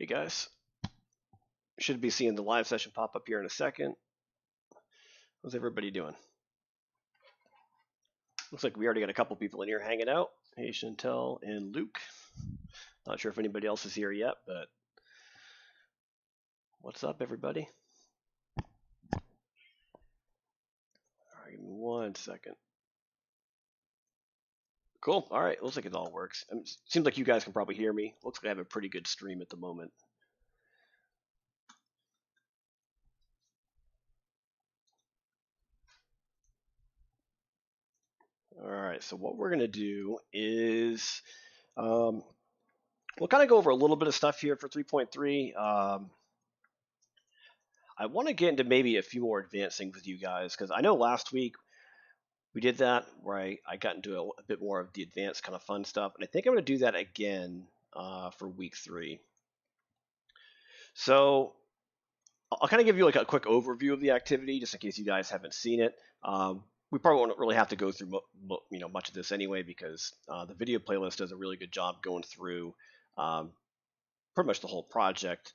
Hey guys, should be seeing the live session pop up here in a second. How's everybody doing? Looks like we already got a couple people in here hanging out. Hey Chantel and Luke. Not sure if anybody else is here yet, but what's up everybody? All right, give me 1 second. Cool, all right, looks like it all works. Seems like you guys can probably hear me. Looks like I have a pretty good stream at the moment. All right, so what we're gonna do is we'll kind of go over a little bit of stuff here for 3.3. I want to get into maybe a few more advanced things with you guys because I know last week we did that where I got into a bit more of the advanced kind of fun stuff, and I think I'm going to do that again for week 3. So I'll kind of give you like a quick overview of the activity just in case you guys haven't seen it. We probably won't really have to go through much of this anyway because the video playlist does a really good job going through pretty much the whole project.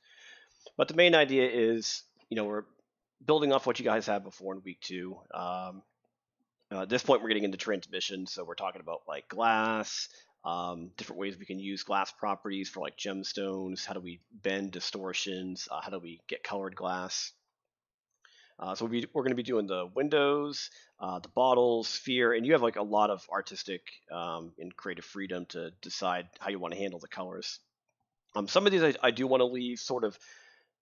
But the main idea is, we're building off what you guys had before in week 2. At this point, we're getting into transmission, so we're talking about like glass, different ways we can use glass properties for like gemstones. How do we bend distortions? How do we get colored glass? So we're going to be doing the windows, the bottles, sphere, and you have like a lot of artistic and creative freedom to decide how you want to handle the colors. Some of these I do want to leave sort of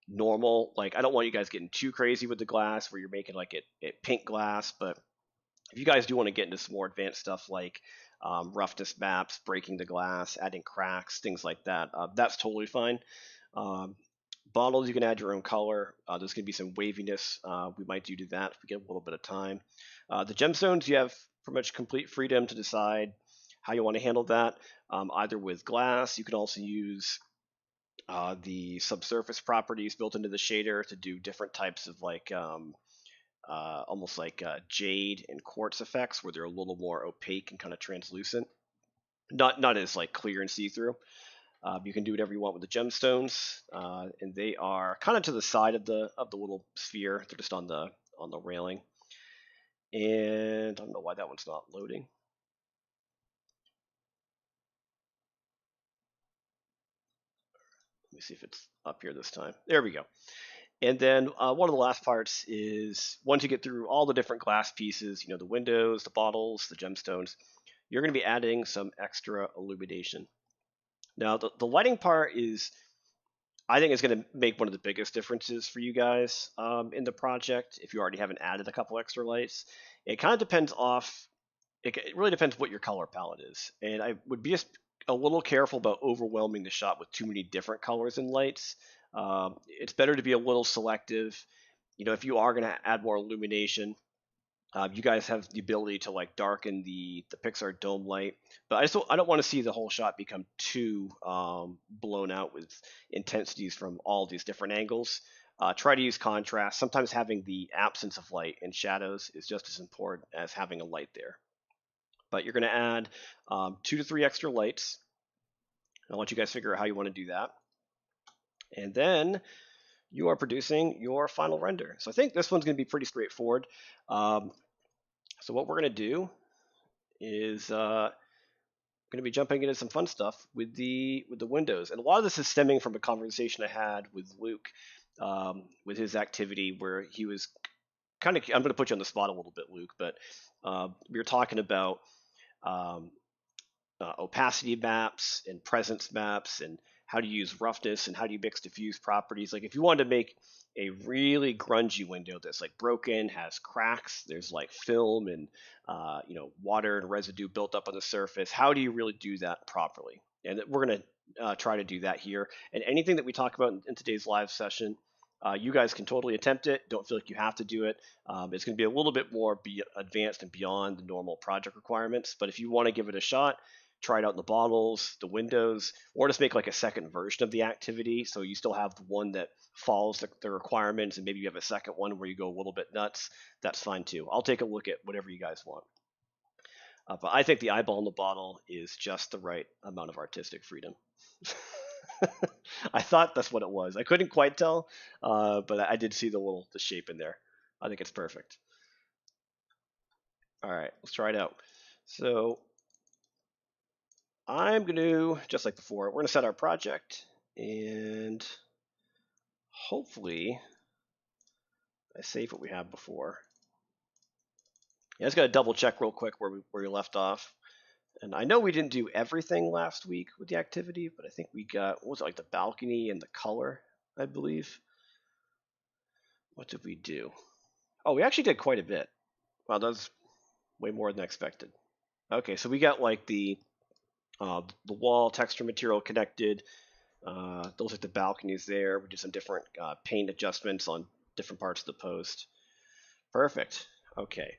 normal. Like I don't want you guys getting too crazy with the glass where you're making like it pink glass, but if you guys do want to get into some more advanced stuff like roughness maps, breaking the glass, adding cracks, things like that, that's totally fine. Bottles, you can add your own color. There's going to be some waviness. We might do that if we get a little bit of time. The gemstones, you have pretty much complete freedom to decide how you want to handle that, either with glass. You can also use the subsurface properties built into the shader to do different types of like almost like jade and quartz effects where they're a little more opaque and kind of translucent, not as like clear and see-through. You can do whatever you want with the gemstones, and they are kind of to the side of the little sphere. They're just on the railing, and I don't know why that one's not loading. Let me see if it's up here this time. There we go. And then one of the last parts is once you get through all the different glass pieces, the windows, the bottles, the gemstones, you're going to be adding some extra illumination. Now, the lighting part is, I think, is going to make one of the biggest differences for you guys in the project if you already haven't added a couple extra lights. It kind of depends it really depends what your color palette is. And I would be just a little careful about overwhelming the shot with too many different colors and lights. It's better to be a little selective. If you are going to add more illumination, you guys have the ability to like darken the Pixar dome light, but I don't want to see the whole shot become too blown out with intensities from all these different angles. Try to use contrast. Sometimes having the absence of light and shadows is just as important as having a light there. But you're going to add 2 to 3 extra lights. I'll let you guys figure out how you want to do that. And then you are producing your final render. So I think this one's going to be pretty straightforward. So what we're going to do is going to be jumping into some fun stuff with the windows. And a lot of this is stemming from a conversation I had with Luke with his activity where he was kind of, I'm going to put you on the spot a little bit, Luke, but we were talking about opacity maps and presence maps and how to use roughness and how do you mix diffuse properties. Like if you wanted to make a really grungy window that's like broken, has cracks, there's like film and water and residue built up on the surface, how do you really do that properly? And we're going to try to do that here. And anything that we talk about in today's live session, you guys can totally attempt it. Don't feel like you have to do it. It's going to be a little bit more advanced and beyond the normal project requirements. But if you want to give it a shot, try it out in the bottles, the windows, or just make like a second version of the activity. So you still have the one that follows the requirements, and maybe you have a second one where you go a little bit nuts. That's fine too. I'll take a look at whatever you guys want. But I think the eyeball in the bottle is just the right amount of artistic freedom. I thought that's what it was. I couldn't quite tell, but I did see the shape in there. I think it's perfect. All right, let's try it out. So I'm going to, just like before, we're going to set our project, and hopefully I save what we had before. Yeah, I just got to double check real quick where we left off. And I know we didn't do everything last week with the activity, but I think we got, what was it, like the balcony and the color, I believe. What did we do? Oh, we actually did quite a bit. Wow, that's way more than expected. Okay, so we got like the wall texture material connected. Those are the balconies there. We did some different paint adjustments on different parts of the post. Perfect. Okay.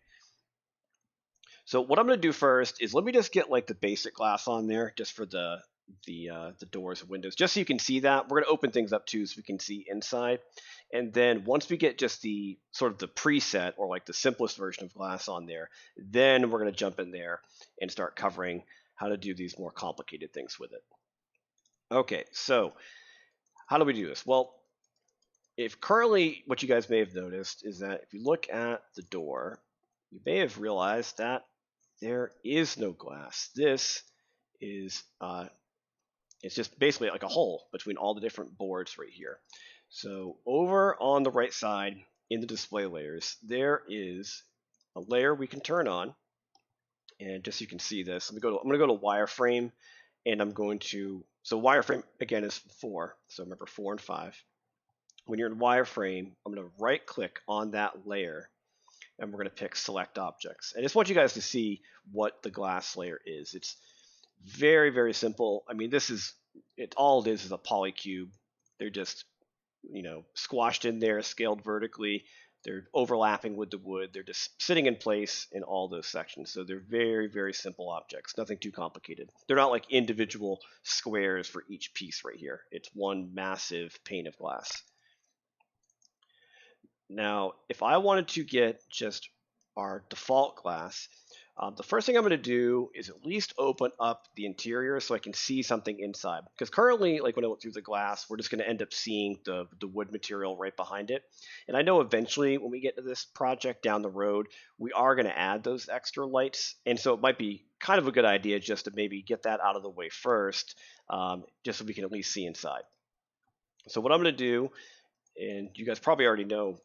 So what I'm going to do first is let me just get like the basic glass on there just for the doors and windows, just so you can see that. We're going to open things up too so we can see inside. And then once we get just the sort of the preset or like the simplest version of glass on there, then we're going to jump in there and start covering how to do these more complicated things with it. Okay, so how do we do this? Well, if currently what you guys may have noticed is that if you look at the door, you may have realized that there is no glass. This is it's just basically like a hole between all the different boards right here. So over on the right side in the display layers, there is a layer we can turn on. And just so you can see this, I'm going to go to wireframe, and I'm going to, so wireframe again is 4. So remember 4 and 5. When you're in wireframe, I'm going to right click on that layer, and we're going to pick select objects. And I just want you guys to see what the glass layer is. It's very, very simple. I mean, all it is a polycube. They're just, squashed in there, scaled vertically. They're overlapping with the wood. They're just sitting in place in all those sections. So they're very, very simple objects, nothing too complicated. They're not like individual squares for each piece right here. It's one massive pane of glass. Now, if I wanted to get just our default glass, the first thing I'm going to do is at least open up the interior so I can see something inside. Because currently, like when I look through the glass, we're just going to end up seeing the wood material right behind it. And I know eventually when we get to this project down the road, we are going to add those extra lights. And so it might be kind of a good idea just to maybe get that out of the way first, just so we can at least see inside. So what I'm going to do, and you guys probably already know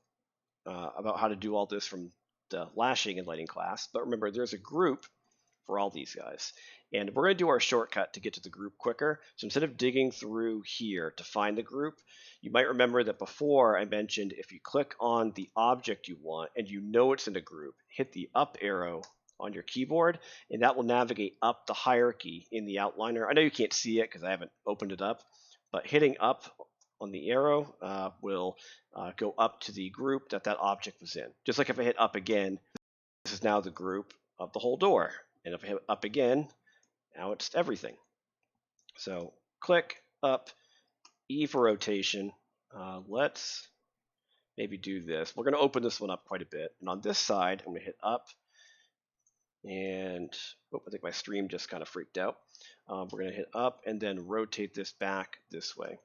about how to do all this from the lashing and lighting class, but remember there's a group for all these guys, and we're going to do our shortcut to get to the group quicker. So instead of digging through here to find the group, you might remember that before I mentioned if you click on the object you want and you know it's in a group, hit the up arrow on your keyboard, and that will navigate up the hierarchy in the outliner. I know you can't see it because I haven't opened it up, but hitting up on the arrow will go up to the group that object was in. Just like if I hit up again, this is now the group of the whole door. And if I hit up again, now it's everything. So click up, E for rotation. Let's maybe do this. We're going to open this one up quite a bit. And on this side, I'm going to hit up. And I think my stream just kind of freaked out. We're going to hit up and then rotate this back this way.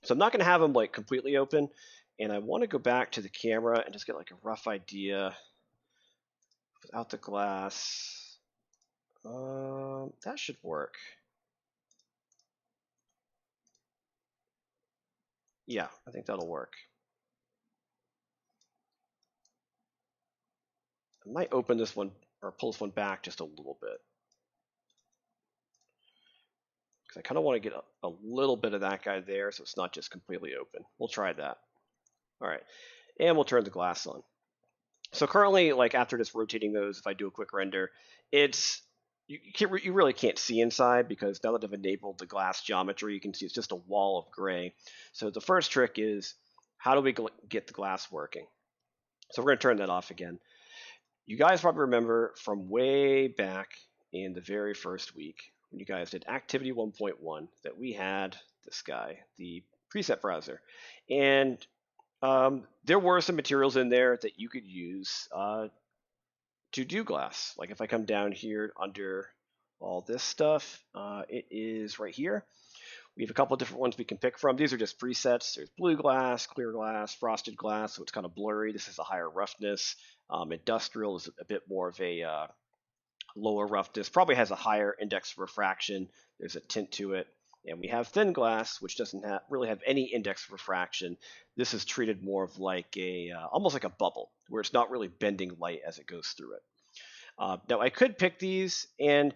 So I'm not going to have them like completely open, and I want to go back to the camera and just get like a rough idea without the glass. That should work. Yeah, I think that'll work. I might open this one or pull this one back just a little bit, because I kind of want to get a little bit of that guy there so it's not just completely open. We'll try that. All right, and we'll turn the glass on. So currently, like after just rotating those, if I do a quick render, it's you really can't see inside, because now that I've enabled the glass geometry, you can see it's just a wall of gray. So the first trick is, how do we get the glass working? So we're going to turn that off again. You guys probably remember from way back in the very first week when you guys did activity 1.1 that we had this guy, the preset browser. And there were some materials in there that you could use to do glass. Like if I come down here under all this stuff, it is right here. We have a couple of different ones we can pick from. These are just presets. There's blue glass, clear glass, frosted glass, so it's kind of blurry. This is a higher roughness. Industrial is a bit more of a lower roughness, probably has a higher index of refraction. There's a tint to it. And we have thin glass, which doesn't really have any index of refraction. This is treated more of like almost like a bubble, where it's not really bending light as it goes through it. Now I could pick these, and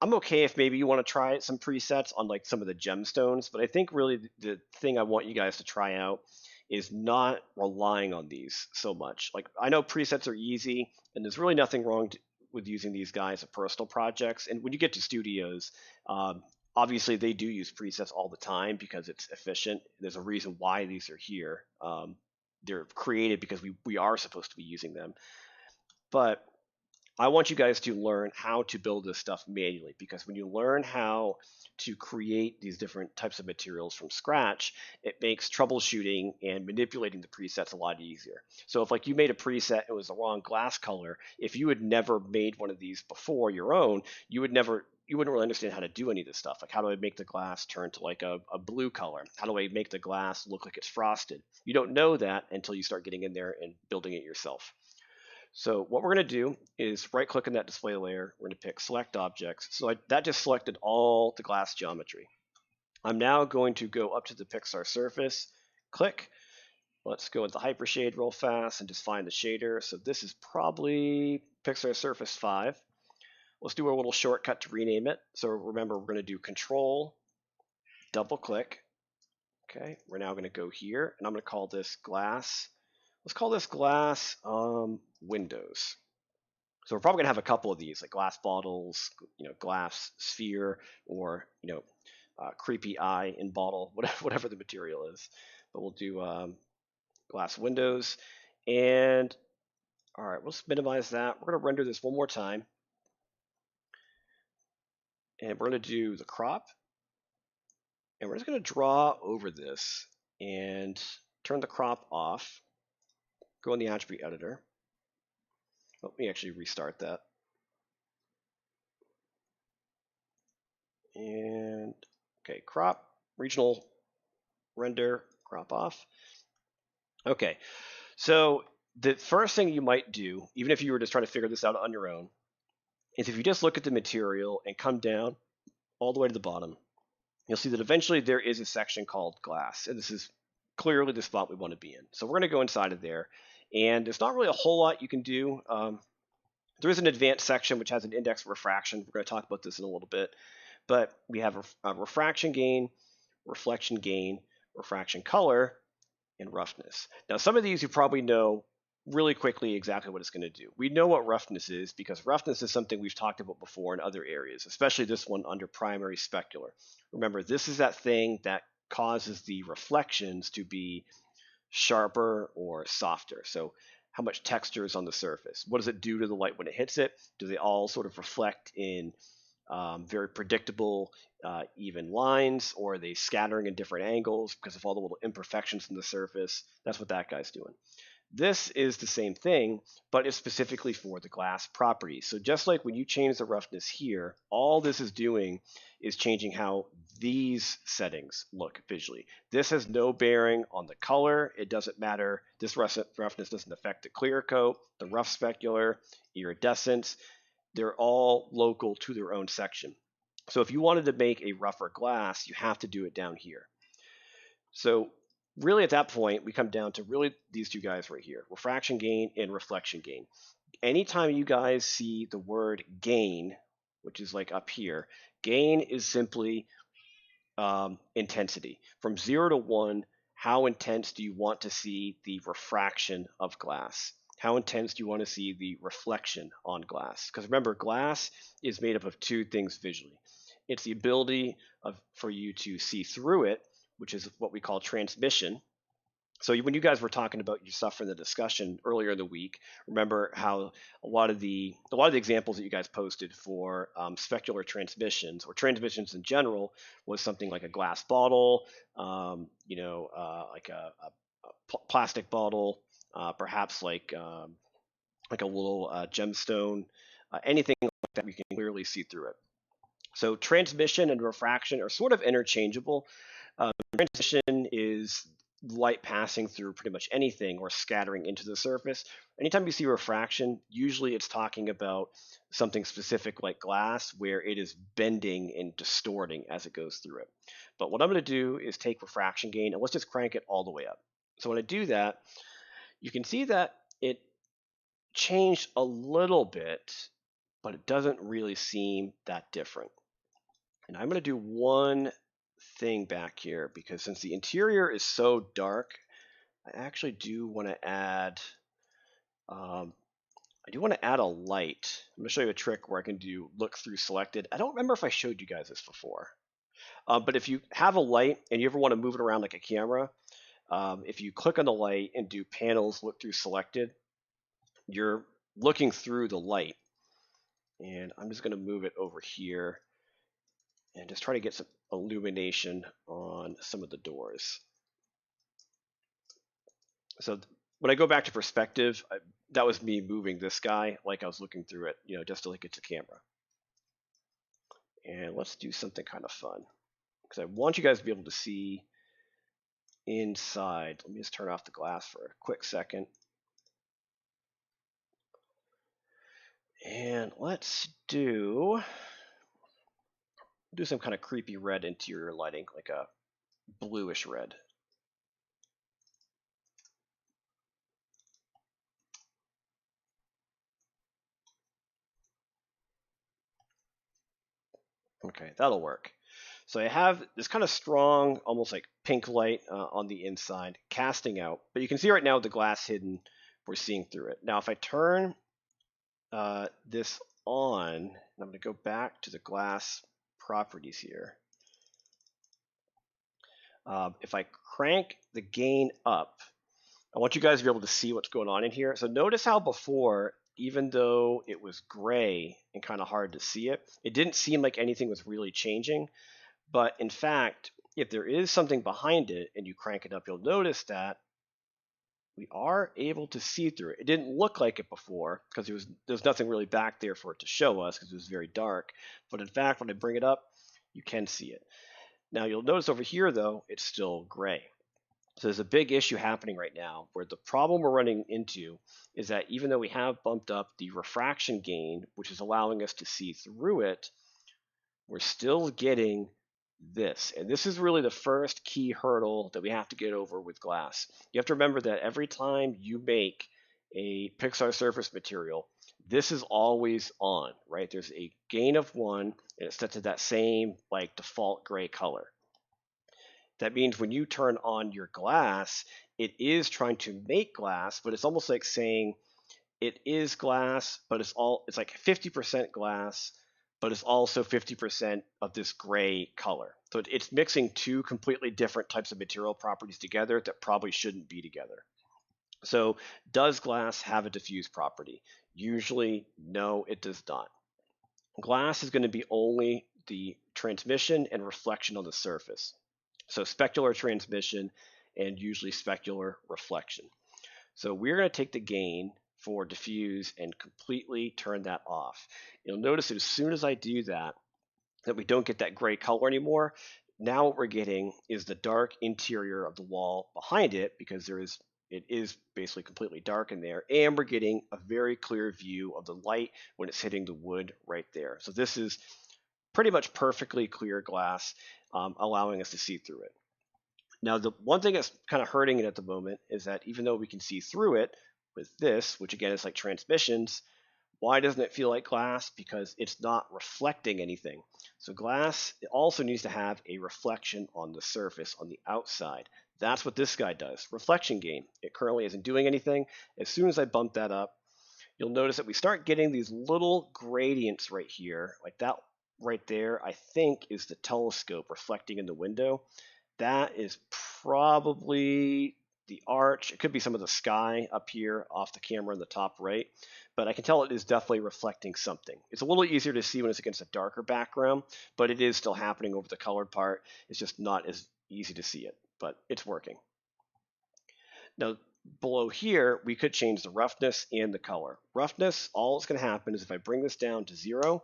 I'm okay if maybe you want to try some presets on like some of the gemstones, but I think really the thing I want you guys to try out is not relying on these so much. Like, I know presets are easy, and there's really nothing wrong with using these guys at personal projects. And when you get to studios, obviously they do use presets all the time because it's efficient. There's a reason why these are here. They're created because we are supposed to be using them. But I want you guys to learn how to build this stuff manually, because when you learn how to create these different types of materials from scratch, it makes troubleshooting and manipulating the presets a lot easier. So if like you made a preset, it was the wrong glass color, if you had never made one of these before your own, you wouldn't really understand how to do any of this stuff. Like, how do I make the glass turn to like a blue color? How do I make the glass look like it's frosted? You don't know that until you start getting in there and building it yourself. So what we're going to do is right click on that display layer. We're going to pick select objects. So that just selected all the glass geometry. I'm now going to go up to the Pixar surface, click. Let's go into Hypershade real fast and just find the shader. So this is probably Pixar Surface 5. Let's do a little shortcut to rename it. So remember, we're going to do Control, double click. Okay, we're now going to go here, and I'm going to call this glass. Let's call this glass windows. So we're probably gonna have a couple of these, like glass bottles, glass sphere, or creepy eye in bottle, whatever the material is. But we'll do glass windows. And all right, let's minimize that. We're gonna render this one more time, and we're gonna do the crop, and we're just gonna draw over this and turn the crop off. Go in the attribute editor. Let me actually restart that. And okay, crop, regional render, crop off. Okay, so the first thing you might do, even if you were just trying to figure this out on your own, is if you just look at the material and come down all the way to the bottom, you'll see that eventually there is a section called glass, and this is clearly the spot we want to be in. So we're going to go inside of there, and there's not really a whole lot you can do. There is an advanced section which has an index of refraction. We're going to talk about this in a little bit, but we have a refraction gain, reflection gain, refraction color, and roughness. Now, some of these you probably know really quickly exactly what it's going to do. We know what roughness is because roughness is something we've talked about before in other areas, especially this one under primary specular. Remember, this is that thing that causes the reflections to be sharper or softer. So how much texture is on the surface? What does it do to the light when it hits it? Do they all sort of reflect in very predictable, even lines, or are they scattering in different angles because of all the little imperfections in the surface? That's what that guy's doing. This is the same thing, but it's specifically for the glass properties. So just like when you change the roughness here, all this is doing is changing how these settings look visually. This has no bearing on the color. It doesn't matter. This roughness doesn't affect the clear coat, the rough specular, iridescence. They're all local to their own section. So if you wanted to make a rougher glass, you have to do it down here. So really at that point, we come down to really these two guys right here, refraction gain and reflection gain. Anytime you guys see the word gain, which is like up here, gain is simply intensity. From 0 to 1, how intense do you want to see the refraction of glass? How intense do you want to see the reflection on glass? Because remember, glass is made up of two things visually. It's the ability for you to see through it, which is what we call transmission. So when you guys were talking about your stuff in the discussion earlier in the week, remember how a lot of the examples that you guys posted for specular transmissions or transmissions in general was something like a glass bottle, like a plastic bottle, perhaps like a little gemstone, anything like that we can clearly see through it. So transmission and refraction are sort of interchangeable. Transmission is light passing through pretty much anything or scattering into the surface. Anytime you see refraction, usually it's talking about something specific like glass where it is bending and distorting as it goes through it. But what I'm going to do is take refraction gain and let's just crank it all the way up. So when I do that, you can see that it changed a little bit, but it doesn't really seem that different. And I'm going to do one thing back here because since the interior is so dark, I actually do want to add a light. I'm going to show you a trick where I can do look through selected. I don't remember if I showed you guys this before, but if you have a light and you ever want to move it around like a camera, if you click on the light and do panels look through selected, you're looking through the light. And I'm just going to move it over here and just try to get some illumination on some of the doors. So when I go back to perspective, that was me moving this guy like I was looking through it, just to like it's a camera. And let's do something kind of fun because I want you guys to be able to see inside. Let me just turn off the glass for a quick second. And let's do some kind of creepy red interior lighting, like a bluish red. Okay, that'll work. So I have this kind of strong, almost like pink light on the inside, casting out. But you can see right now with the glass hidden, we're seeing through it. Now if I turn this on, and I'm going to go back to the glass properties here. If I crank the gain up, I want you guys to be able to see what's going on in here. So notice how before, even though it was gray and kind of hard to see it, it didn't seem like anything was really changing. But in fact, if there is something behind it and you crank it up, you'll notice that we are able to see through it. It didn't look like it before because there's nothing really back there for it to show us because it was very dark. But in fact, when I bring it up, you can see it. Now you'll notice over here though, it's still gray. So there's a big issue happening right now where the problem we're running into is that even though we have bumped up the refraction gain, which is allowing us to see through it, we're still getting this. And this is really the first key hurdle that we have to get over with glass. You have to remember that every time you make a Pixar surface material, this is always on, right? There's a gain of 1 and it's set to that same like default gray color. That means when you turn on your glass, it is trying to make glass, but it's almost like saying it is glass, but it's like 50% glass, but it's also 50% of this gray color. So it's mixing two completely different types of material properties together that probably shouldn't be together. So does glass have a diffuse property? Usually, no, it does not. Glass is going to be only the transmission and reflection on the surface. So specular transmission and usually specular reflection. So we're going to take the gain for diffuse and completely turn that off. You'll notice that as soon as I do that we don't get that gray color anymore. Now what we're getting is the dark interior of the wall behind it because it is basically completely dark in there, and we're getting a very clear view of the light when it's hitting the wood right there. So this is pretty much perfectly clear glass, allowing us to see through it. Now, the one thing that's kind of hurting it at the moment is that even though we can see through it with this, which again is like transmissions, why doesn't it feel like glass? Because it's not reflecting anything. So glass also needs to have a reflection on the surface, on the outside. That's what this guy does, reflection gain. It currently isn't doing anything. As soon as I bump that up, you'll notice that we start getting these little gradients right here, like that right there, I think is the telescope reflecting in the window. That is probably the arch. It could be some of the sky up here off the camera in the top right, but I can tell it is definitely reflecting something. It's a little easier to see when it's against a darker background, but it is still happening over the colored part. It's just not as easy to see it, but it's working. Now, below here, we could change the roughness and the color. Roughness, all that's going to happen is if I bring this down to 0,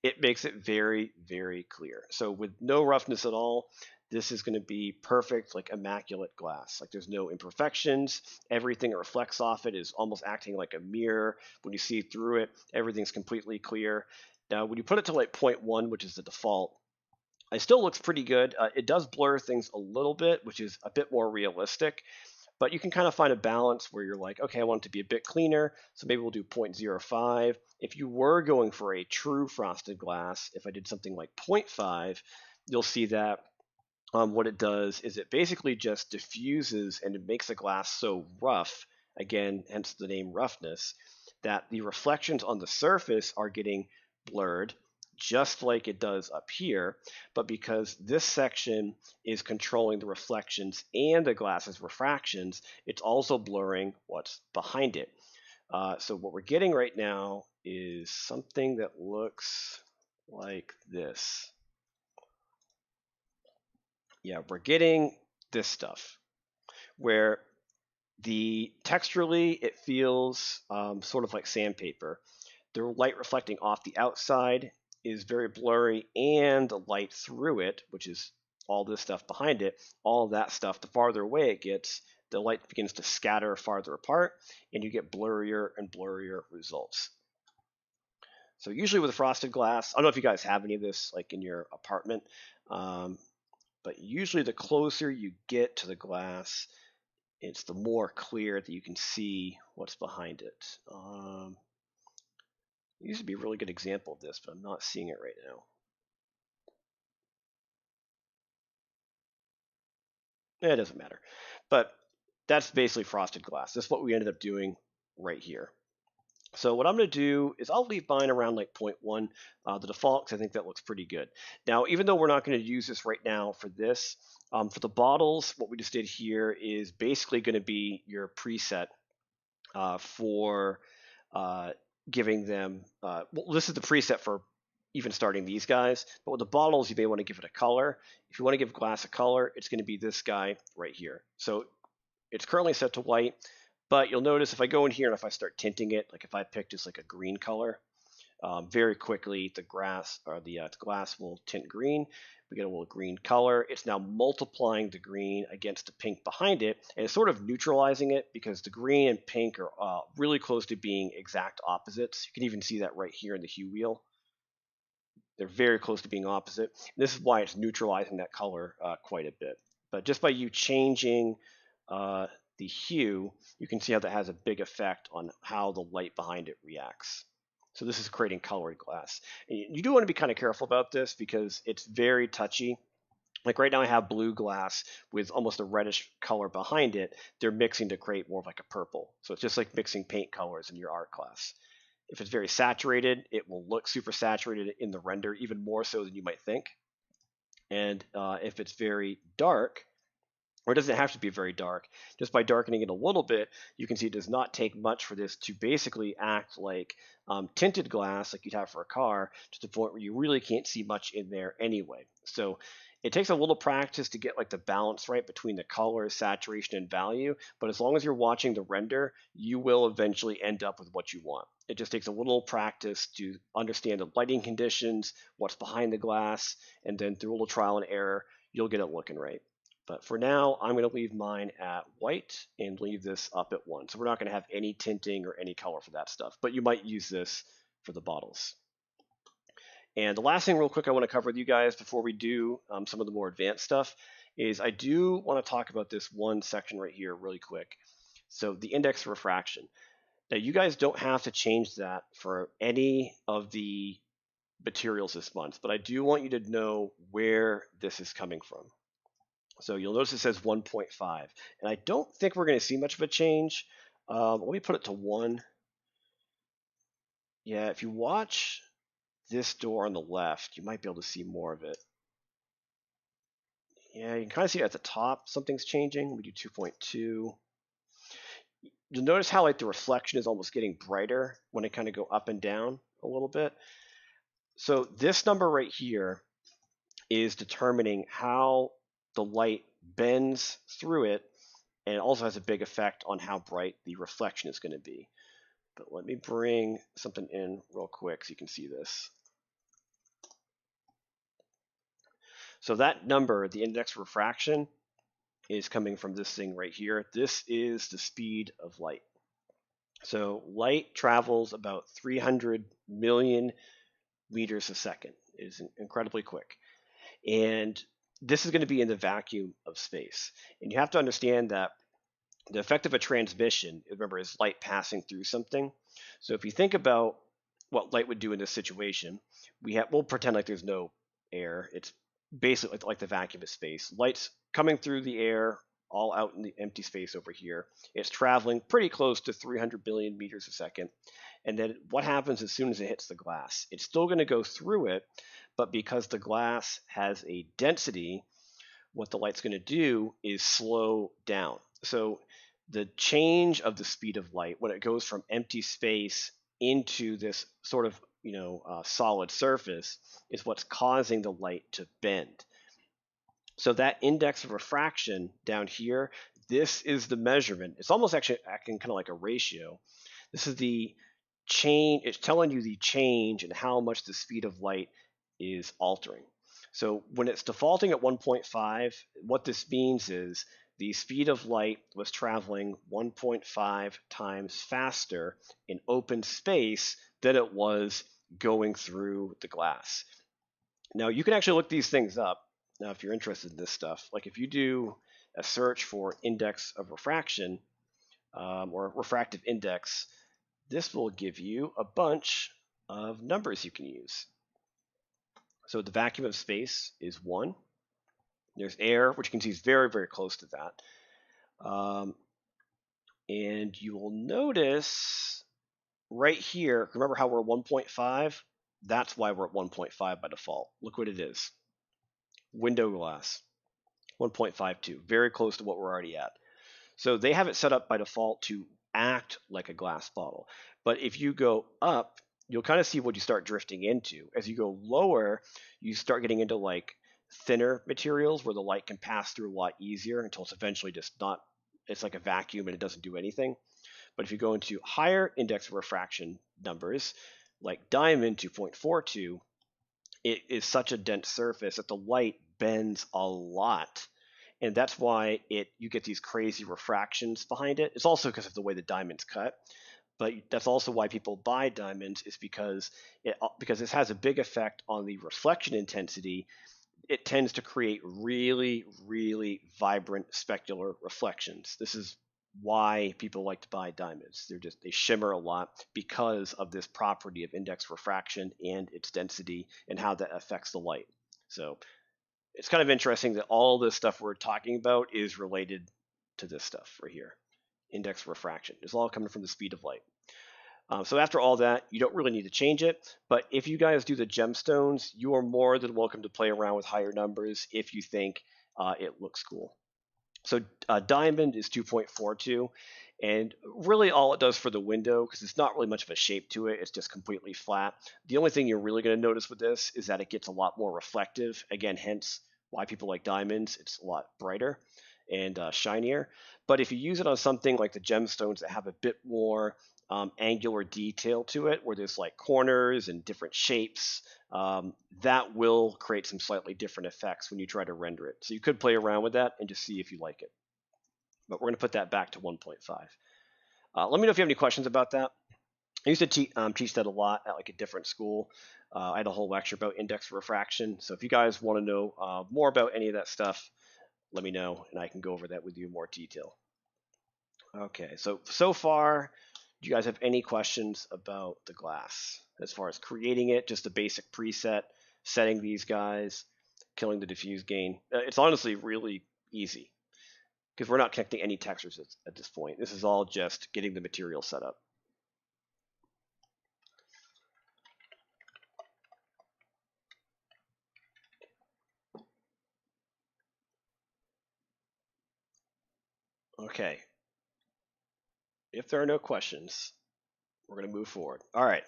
it makes it very, very clear. So with no roughness at all, this is going to be perfect, like immaculate glass. Like there's no imperfections. Everything it reflects off it is almost acting like a mirror. When you see through it, everything's completely clear. Now, when you put it to like 0.1, which is the default, it still looks pretty good. It does blur things a little bit, which is a bit more realistic. But you can kind of find a balance where you're like, okay, I want it to be a bit cleaner, so maybe we'll do 0.05. If you were going for a true frosted glass, if I did something like 0.5, you'll see that what it does is it basically just diffuses and it makes the glass so rough, again, hence the name roughness, that the reflections on the surface are getting blurred just like it does up here, but because this section is controlling the reflections and the glass's refractions, it's also blurring what's behind it. So what we're getting right now is something that looks like this. Yeah, we're getting this stuff where the texturally it feels sort of like sandpaper. The light reflecting off the outside is very blurry, and the light through it, which is all this stuff behind it, all of that stuff, the farther away it gets, the light begins to scatter farther apart, and you get blurrier and blurrier results. So usually with frosted glass, I don't know if you guys have any of this like in your apartment, but usually the closer you get to the glass, it's the more clear that you can see what's behind it. It used to be a really good example of this, but I'm not seeing it right now. It doesn't matter. But that's basically frosted glass. That's what we ended up doing right here. So what I'm going to do is I'll leave mine around like 0.1, the default, because I think that looks pretty good. Now, even though we're not going to use this right now for this, for the bottles, what we just did here is basically going to be your preset for giving them, well, this is the preset for even starting these guys, but with the bottles, you may want to give it a color. If you want to give glass a color, it's going to be this guy right here. So it's currently set to white, but you'll notice if I go in here and if I start tinting it, like if I pick just like a green color, very quickly the glass will tint green. We get a little green color. It's now multiplying the green against the pink behind it, and it's sort of neutralizing it because the green and pink are really close to being exact opposites. You can even see that right here in the hue wheel. They're very close to being opposite. And this is why it's neutralizing that color quite a bit. But just by you changing the hue, you can see how that has a big effect on how the light behind it reacts. So this is creating colored glass. And you do want to be kind of careful about this because it's very touchy. Like right now I have blue glass with almost a reddish color behind it. They're mixing to create more of like a purple. So it's just like mixing paint colors in your art class. If it's very saturated, it will look super saturated in the render, even more so than you might think. And if it's very dark, or it doesn't have to be very dark. Just by darkening it a little bit, you can see it does not take much for this to basically act like tinted glass like you'd have for a car, to the point where you really can't see much in there anyway. So it takes a little practice to get like the balance right between the color, saturation, and value, but as long as you're watching the render, you will eventually end up with what you want. It just takes a little practice to understand the lighting conditions, what's behind the glass, and then through a little trial and error, you'll get it looking right. But for now, I'm going to leave mine at white and leave this up at 1. So we're not going to have any tinting or any color for that stuff, but you might use this for the bottles. And the last thing real quick I want to cover with you guys before we do some of the more advanced stuff is I do want to talk about this one section right here really quick. So the index of refraction. Now you guys don't have to change that for any of the materials this month, but I do want you to know where this is coming from. So you'll notice it says 1.5, and I don't think we're going to see much of a change. Let me put it to 1. Yeah, if you watch this door on the left, you might be able to see more of it. Yeah, you can kind of see at the top something's changing. We do 2.2. You'll notice how like the reflection is almost getting brighter when it kind of go up and down a little bit. So this number right here is determining how the light bends through it, and it also has a big effect on how bright the reflection is going to be. But let me bring something in real quick so you can see this. So that number, the index of refraction, is coming from this thing right here. This is the speed of light. So light travels about 300 million meters a second. It is incredibly quick. And this is going to be in the vacuum of space. And you have to understand that the effect of a transmission, remember, is light passing through something. So if you think about what light would do in this situation, we'll pretend like there's no air. It's basically like the vacuum of space. Light's coming through the air, all out in the empty space over here. It's traveling pretty close to 300 billion meters a second. And then what happens as soon as it hits the glass? It's still going to go through it, but because the glass has a density, what the light's going to do is slow down. So the change of the speed of light when it goes from empty space into this sort of solid surface is what's causing the light to bend. So that index of refraction down here, this is the measurement. It's almost actually acting kind of like a ratio. This is the change. It's telling you the change in how much the speed of light is altering. So when it's defaulting at 1.5, what this means is the speed of light was traveling 1.5 times faster in open space than it was going through the glass. Now you can actually look these things up. Now, if you're interested in this stuff, like if you do a search for index of refraction or refractive index, this will give you a bunch of numbers you can use. So the vacuum of space is 1. There's air, which you can see is very, very close to that. And you will notice right here, remember how we're 1.5? That's why we're at 1.5 by default. Look what it is. Window glass, 1.52, very close to what we're already at. So they have it set up by default to act like a glass bottle. But if you go up, you'll kind of see what you start drifting into. As you go lower, you start getting into like thinner materials where the light can pass through a lot easier until it's eventually just not, it's like a vacuum and it doesn't do anything. But if you go into higher index of refraction numbers, like diamond 2.42, it is such a dense surface that the light bends a lot. And that's why you get these crazy refractions behind it. It's also because of the way the diamond's cut. But that's also why people buy diamonds, is because this has a big effect on the reflection intensity. It tends to create really, really vibrant specular reflections. This is why people like to buy diamonds. They shimmer a lot because of this property of index refraction and its density and how that affects the light. So it's kind of interesting that all this stuff we're talking about is related to this stuff right here, index refraction. It's all coming from the speed of light. So after all that, you don't really need to change it. But if you guys do the gemstones, you are more than welcome to play around with higher numbers if you think it looks cool. So diamond is 2.42. And really all it does for the window, because it's not really much of a shape to it, it's just completely flat. The only thing you're really going to notice with this is that it gets a lot more reflective. Again, hence why people like diamonds. It's a lot brighter and shinier. But if you use it on something like the gemstones that have a bit more angular detail to it, where there's like corners and different shapes, that will create some slightly different effects when you try to render it. So you could play around with that and just see if you like it. But we're going to put that back to 1.5. Let me know if you have any questions about that. I used to teach that a lot at like a different school. I had a whole lecture about index refraction. So if you guys want to know more about any of that stuff, let me know and I can go over that with you in more detail. Okay, so far, do you guys have any questions about the glass as far as creating it, just a basic preset, setting these guys, killing the diffuse gain? It's honestly really easy because we're not connecting any textures at this point. This is all just getting the material set up. Okay. If there are no questions, we're going to move forward. All right.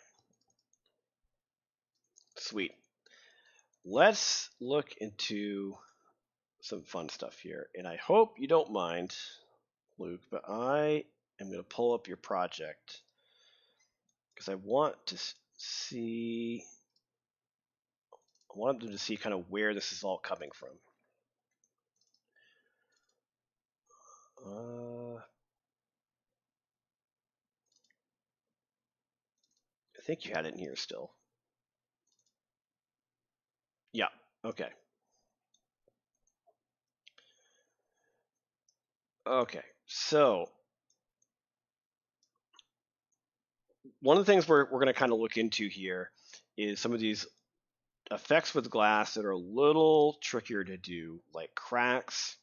Sweet. Let's look into some fun stuff here. And I hope you don't mind, Luke, but I am going to pull up your project because I want to see I wanted them to see kind of where this is all coming from. I think you had it in here still. Yeah, okay. Okay, so one of the things we're going to kind of look into here is some of these effects with glass that are a little trickier to do, like cracks,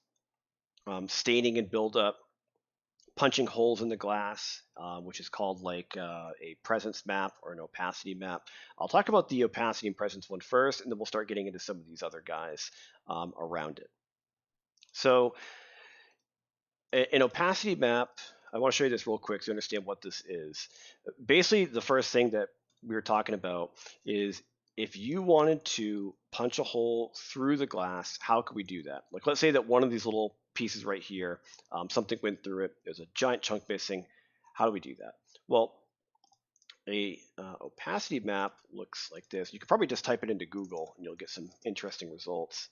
staining and buildup, punching holes in the glass, which is called like a presence map or an opacity map. I'll talk about the opacity and presence one first, and then we'll start getting into some of these other guys around it. So an opacity map, I want to show you this real quick so you understand what this is. Basically, the first thing that we were talking about is if you wanted to punch a hole through the glass, how could we do that? Like, let's say that one of these little pieces right here, something went through it, there's a giant chunk missing. How do we do that? Well, a opacity map looks like this. You could probably just type it into Google and you'll get some interesting results,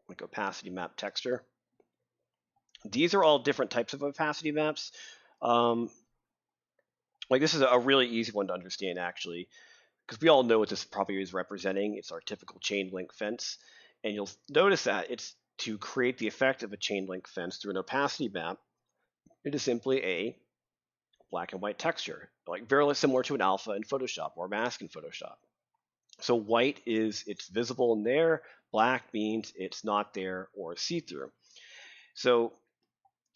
like opacity map texture. These are all different types of opacity maps. Um, like this is a really easy one to understand actually, because we all know what this property is representing. It's our typical chain link fence. And you'll notice that it's to create the effect of a chain link fence through an opacity map. It is simply a black and white texture, like very similar to an alpha in Photoshop or a mask in Photoshop. So white is it's visible in there, black means it's not there or see-through. So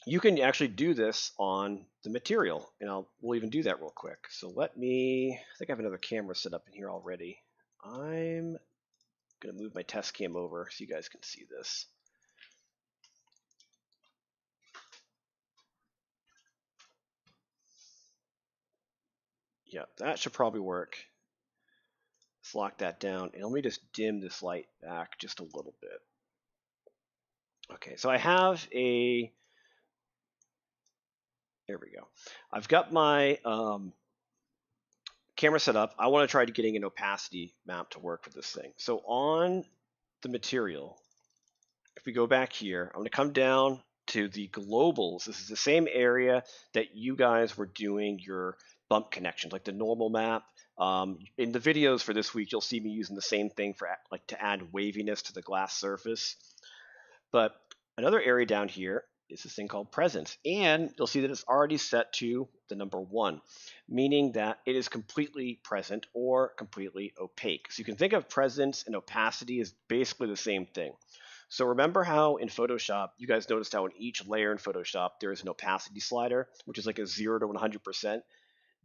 you can actually do this on the material, and we'll even do that real quick. So I think I have another camera set up in here already. I'm gonna move my test cam over so you guys can see this. Yeah, that should probably work. Let's lock that down, and let me just dim this light back just a little bit. Okay, so I have there we go. I've got my camera set up. I want to try to getting an opacity map to work with this thing. So on the material, if we go back here, I'm going to come down to the globals. This is the same area that you guys were doing your bump connections, like the normal map. In the videos for this week, you'll see me using the same thing for like to add waviness to the glass surface. But another area down here is this thing called presence. And you'll see that it's already set to the number 1, meaning that it is completely present or completely opaque. So you can think of presence and opacity as basically the same thing. So remember how in Photoshop, you guys noticed how in each layer in Photoshop, there is an opacity slider, which is like a 0 to 100%.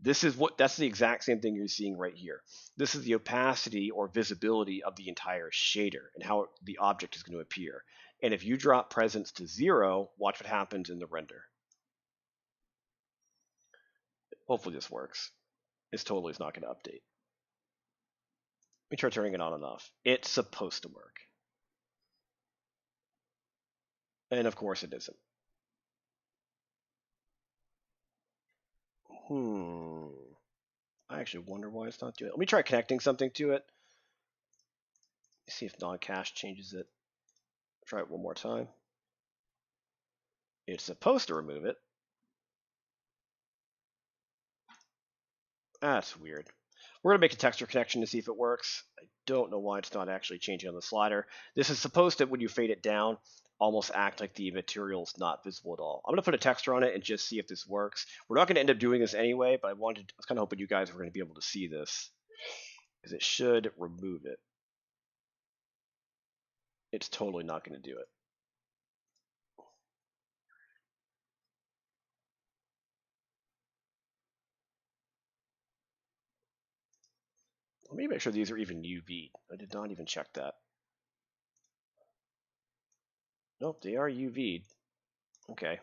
That's the exact same thing you're seeing right here. This is the opacity or visibility of the entire shader and how the object is going to appear. And if you drop presence to 0, watch what happens in the render. Hopefully this works. This totally is not going to update. Let me try turning it on and off. It's supposed to work. And of course it isn't. I actually wonder why it's not doing it. Let me try connecting something to it. See if non-cache changes it. Try it one more time. It's supposed to remove it. That's weird. We're going to make a texture connection to see if it works. I don't know why it's not actually changing on the slider. This is supposed to, when you fade it down, almost act like the material's not visible at all. I'm going to put a texture on it and just see if this works. We're not going to end up doing this anyway, but I was kind of hoping you guys were going to be able to see this, because it should remove it. It's totally not going to do it. Let me make sure these are even UV. I did not even check that. Nope, they are UV'd. Okay.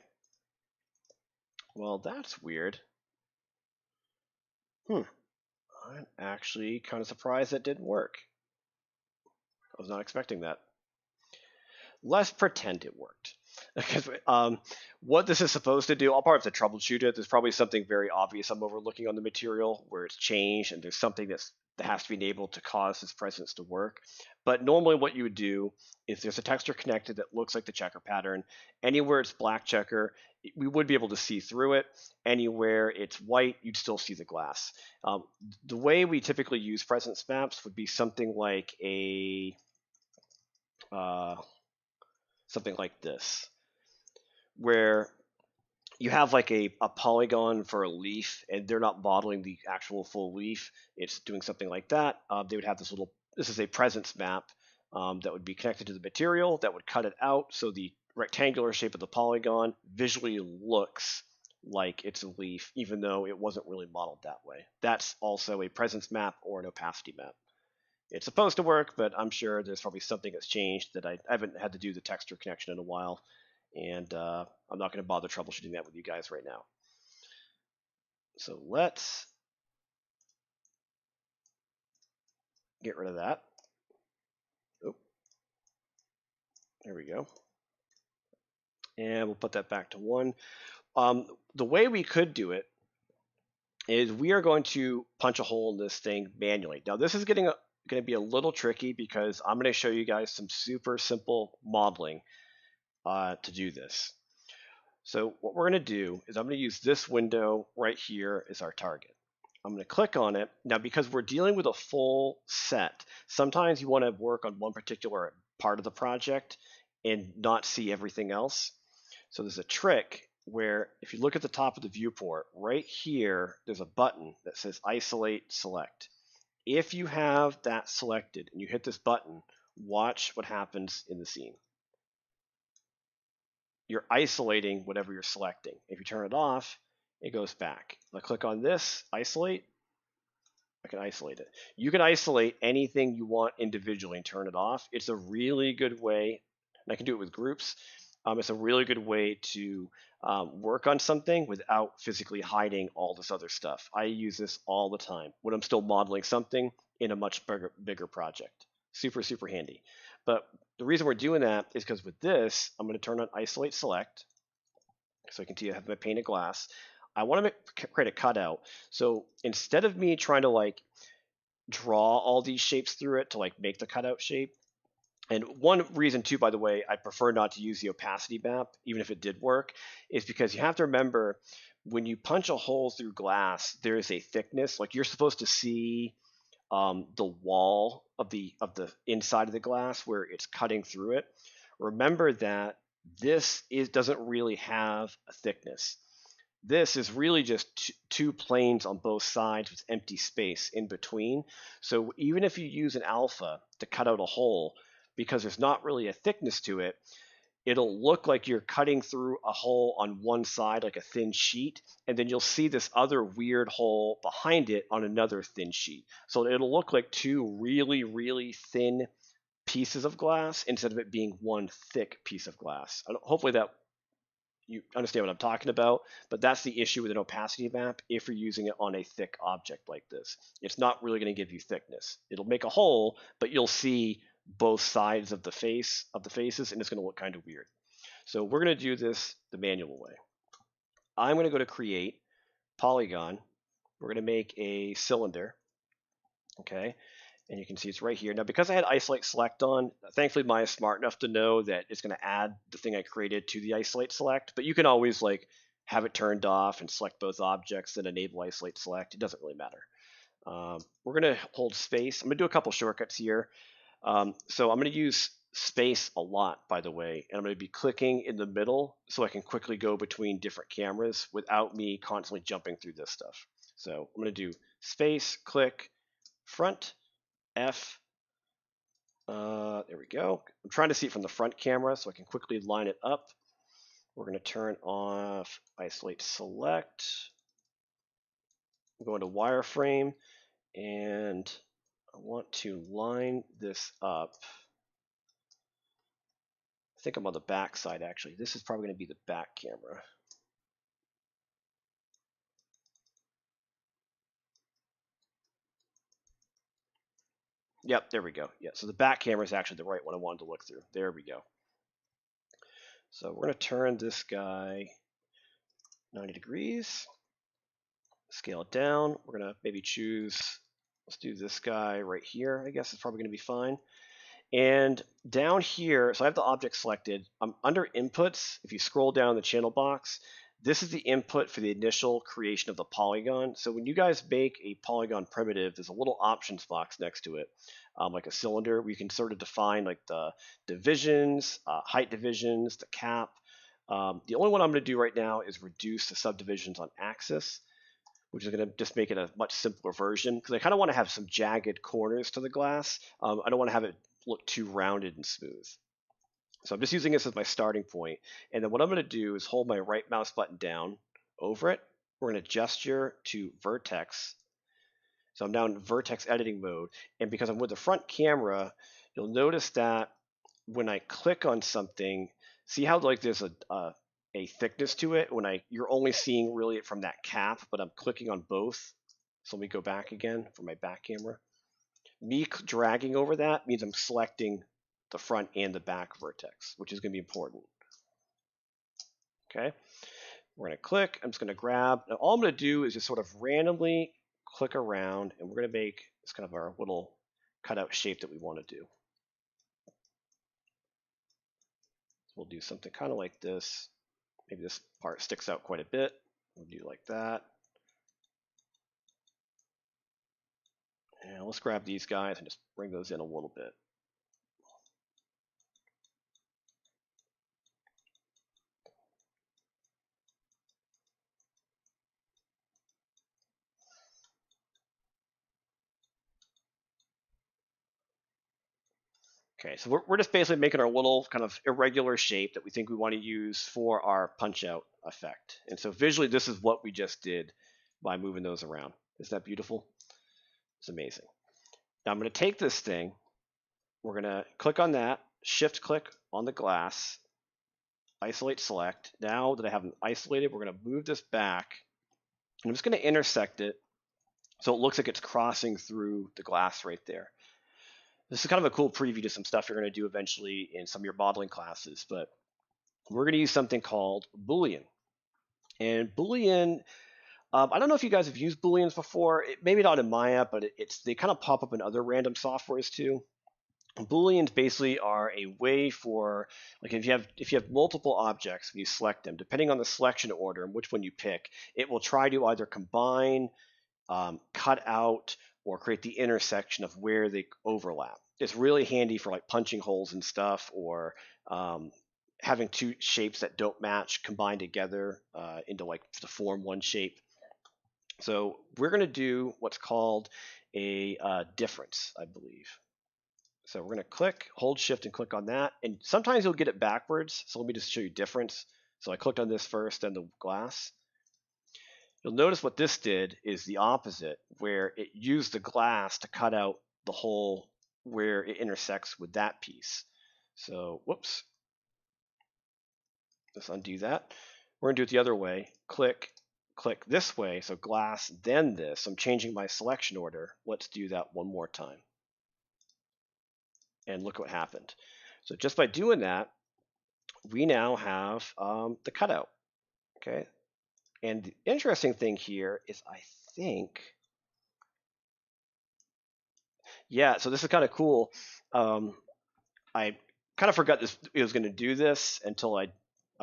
Well, that's weird. I'm actually kind of surprised that didn't work. I was not expecting that. Let's pretend it worked. Because what this is supposed to do, I'll probably have to troubleshoot it. There's probably something very obvious I'm overlooking on the material where it's changed, and there's something that has to be enabled to cause this presence to work. But normally, what you would do is there's a texture connected that looks like the checker pattern. Anywhere it's black checker, we would be able to see through it. Anywhere it's white, you'd still see the glass. The way we typically use presence maps would be something like uh, something like this, where you have like a polygon for a leaf, and they're not modeling the actual full leaf. It's doing something like that. They would have this is a presence map that would be connected to the material that would cut it out. So the rectangular shape of the polygon visually looks like it's a leaf, even though it wasn't really modeled that way. That's also a presence map or an opacity map. It's supposed to work, but I'm sure there's probably something that's changed that I haven't had to do the texture connection in a while, and I'm not going to bother troubleshooting that with you guys right now. So let's get rid of that. Oh, there we go. And we'll put that back to 1. The way we could do it is we are going to punch a hole in this thing manually. Now this is going to be a little tricky because I'm going to show you guys some super simple modeling to do this. So what we're going to do is I'm going to use this window right here as our target. I'm going to click on it. Now, because we're dealing with a full set, sometimes you want to work on one particular part of the project and not see everything else. So there's a trick where if you look at the top of the viewport, right here, there's a button that says Isolate Select. If you have that selected and you hit this button, watch what happens in the scene. You're isolating whatever you're selecting. If you turn it off, it goes back. If I click on this, isolate, I can isolate it. You can isolate anything you want individually and turn it off. It's a really good way, and I can do it with groups. It's a really good way to work on something without physically hiding all this other stuff. I use this all the time when I'm still modeling something in a much bigger project. Super, super handy. But the reason we're doing that is because with this, I'm going to turn on Isolate Select. So I can see I have my pane of glass. I want to create a cutout. So instead of me trying to like draw all these shapes through it to like make the cutout shape, and one reason too, by the way, I prefer not to use the opacity map, even if it did work, is because you have to remember when you punch a hole through glass, there is a thickness. Like you're supposed to see the wall of the inside of the glass where it's cutting through it. Remember that doesn't really have a thickness. This is really just two planes on both sides with empty space in between. So even if you use an alpha to cut out a hole, because there's not really a thickness to it, it'll look like you're cutting through a hole on one side, like a thin sheet, and then you'll see this other weird hole behind it on another thin sheet. So it'll look like two really, really thin pieces of glass instead of it being one thick piece of glass. Hopefully that you understand what I'm talking about, but that's the issue with an opacity map if you're using it on a thick object like this. It's not really going to give you thickness. It'll make a hole, but you'll see both sides of the faces, and it's going to look kind of weird. So we're going to do this the manual way. I'm going to go to Create, Polygon. We're going to make a cylinder, okay? And you can see it's right here. Now, because I had Isolate Select on, thankfully Maya is smart enough to know that it's going to add the thing I created to the Isolate Select, but you can always like have it turned off and select both objects and enable Isolate Select. It doesn't really matter. We're going to hold space. I'm going to do a couple shortcuts here. So I'm going to use space a lot, by the way, and I'm going to be clicking in the middle so I can quickly go between different cameras without me constantly jumping through this stuff. So I'm going to do space, click, front, F. There we go. I'm trying to see it from the front camera so I can quickly line it up. We're going to turn off Isolate Select. I'm going to wireframe, and I want to line this up. I think I'm on the back side, actually. This is probably going to be the back camera. Yep, there we go. Yeah, so the back camera is actually the right one I wanted to look through. There we go. So we're going to turn this guy 90 degrees, scale it down. We're going to maybe choose, let's do this guy right here, I guess is probably going to be fine. And down here, so I have the object selected. I'm under inputs. If you scroll down the channel box, this is the input for the initial creation of the polygon. So when you guys make a polygon primitive, there's a little options box next to it, like a cylinder, where you can sort of define like the divisions, height divisions, the cap. The only one I'm going to do right now is reduce the subdivisions on axis, which is going to just make it a much simpler version, because I kind of want to have some jagged corners to the glass. I don't want to have it look too rounded and smooth. So I'm just using this as my starting point. And then what I'm going to do is hold my right mouse button down over it. We're going to gesture to vertex. So I'm now in vertex editing mode. And because I'm with the front camera, you'll notice that when I click on something, see how like there's a thickness to it when you're only seeing really it from that cap, but I'm clicking on both. So let me go back again for my back camera. Me dragging over that means I'm selecting the front and the back vertex, which is going to be important. Okay, we're going to click. I'm just going to grab. Now all I'm going to do is just sort of randomly click around, and we're going to make this kind of our little cutout shape that we want to do. So we'll do something kind of like this. Maybe this part sticks out quite a bit. We'll do like that. And let's grab these guys and just bring those in a little bit. Okay, so we're just basically making our little kind of irregular shape that we think we want to use for our punch out effect. And so visually, this is what we just did by moving those around. Isn't that beautiful? It's amazing. Now I'm going to take this thing. We're going to click on that, shift click on the glass, isolate select. Now that I have them isolated, we're going to move this back. And I'm just going to intersect it so it looks like it's crossing through the glass right there. This is kind of a cool preview to some stuff you're going to do eventually in some of your modeling classes, but we're going to use something called Boolean. And Boolean, I don't know if you guys have used Booleans before. Maybe not in Maya, but they kind of pop up in other random softwares too. Booleans basically are a way for, like, if you have multiple objects and you select them, depending on the selection order and which one you pick, it will try to either combine, cut out, or create the intersection of where they overlap. It's really handy for like punching holes and stuff, or having two shapes that don't match combined together into like to form one shape. So we're going to do what's called a difference, I believe. So we're going to click, hold shift and click on that. And sometimes you'll get it backwards. So let me just show you difference. So I clicked on this first, then the glass. You'll notice what this did is the opposite, where it used the glass to cut out the hole where it intersects with that piece. So, whoops. Let's undo that. We're going to do it the other way. Click, click this way. So glass, then this. I'm changing my selection order. Let's do that one more time. And look what happened. So just by doing that, we now have the cutout. Okay. And the interesting thing here is I think, yeah, so this is kind of cool. I kind of forgot it was going to do this until I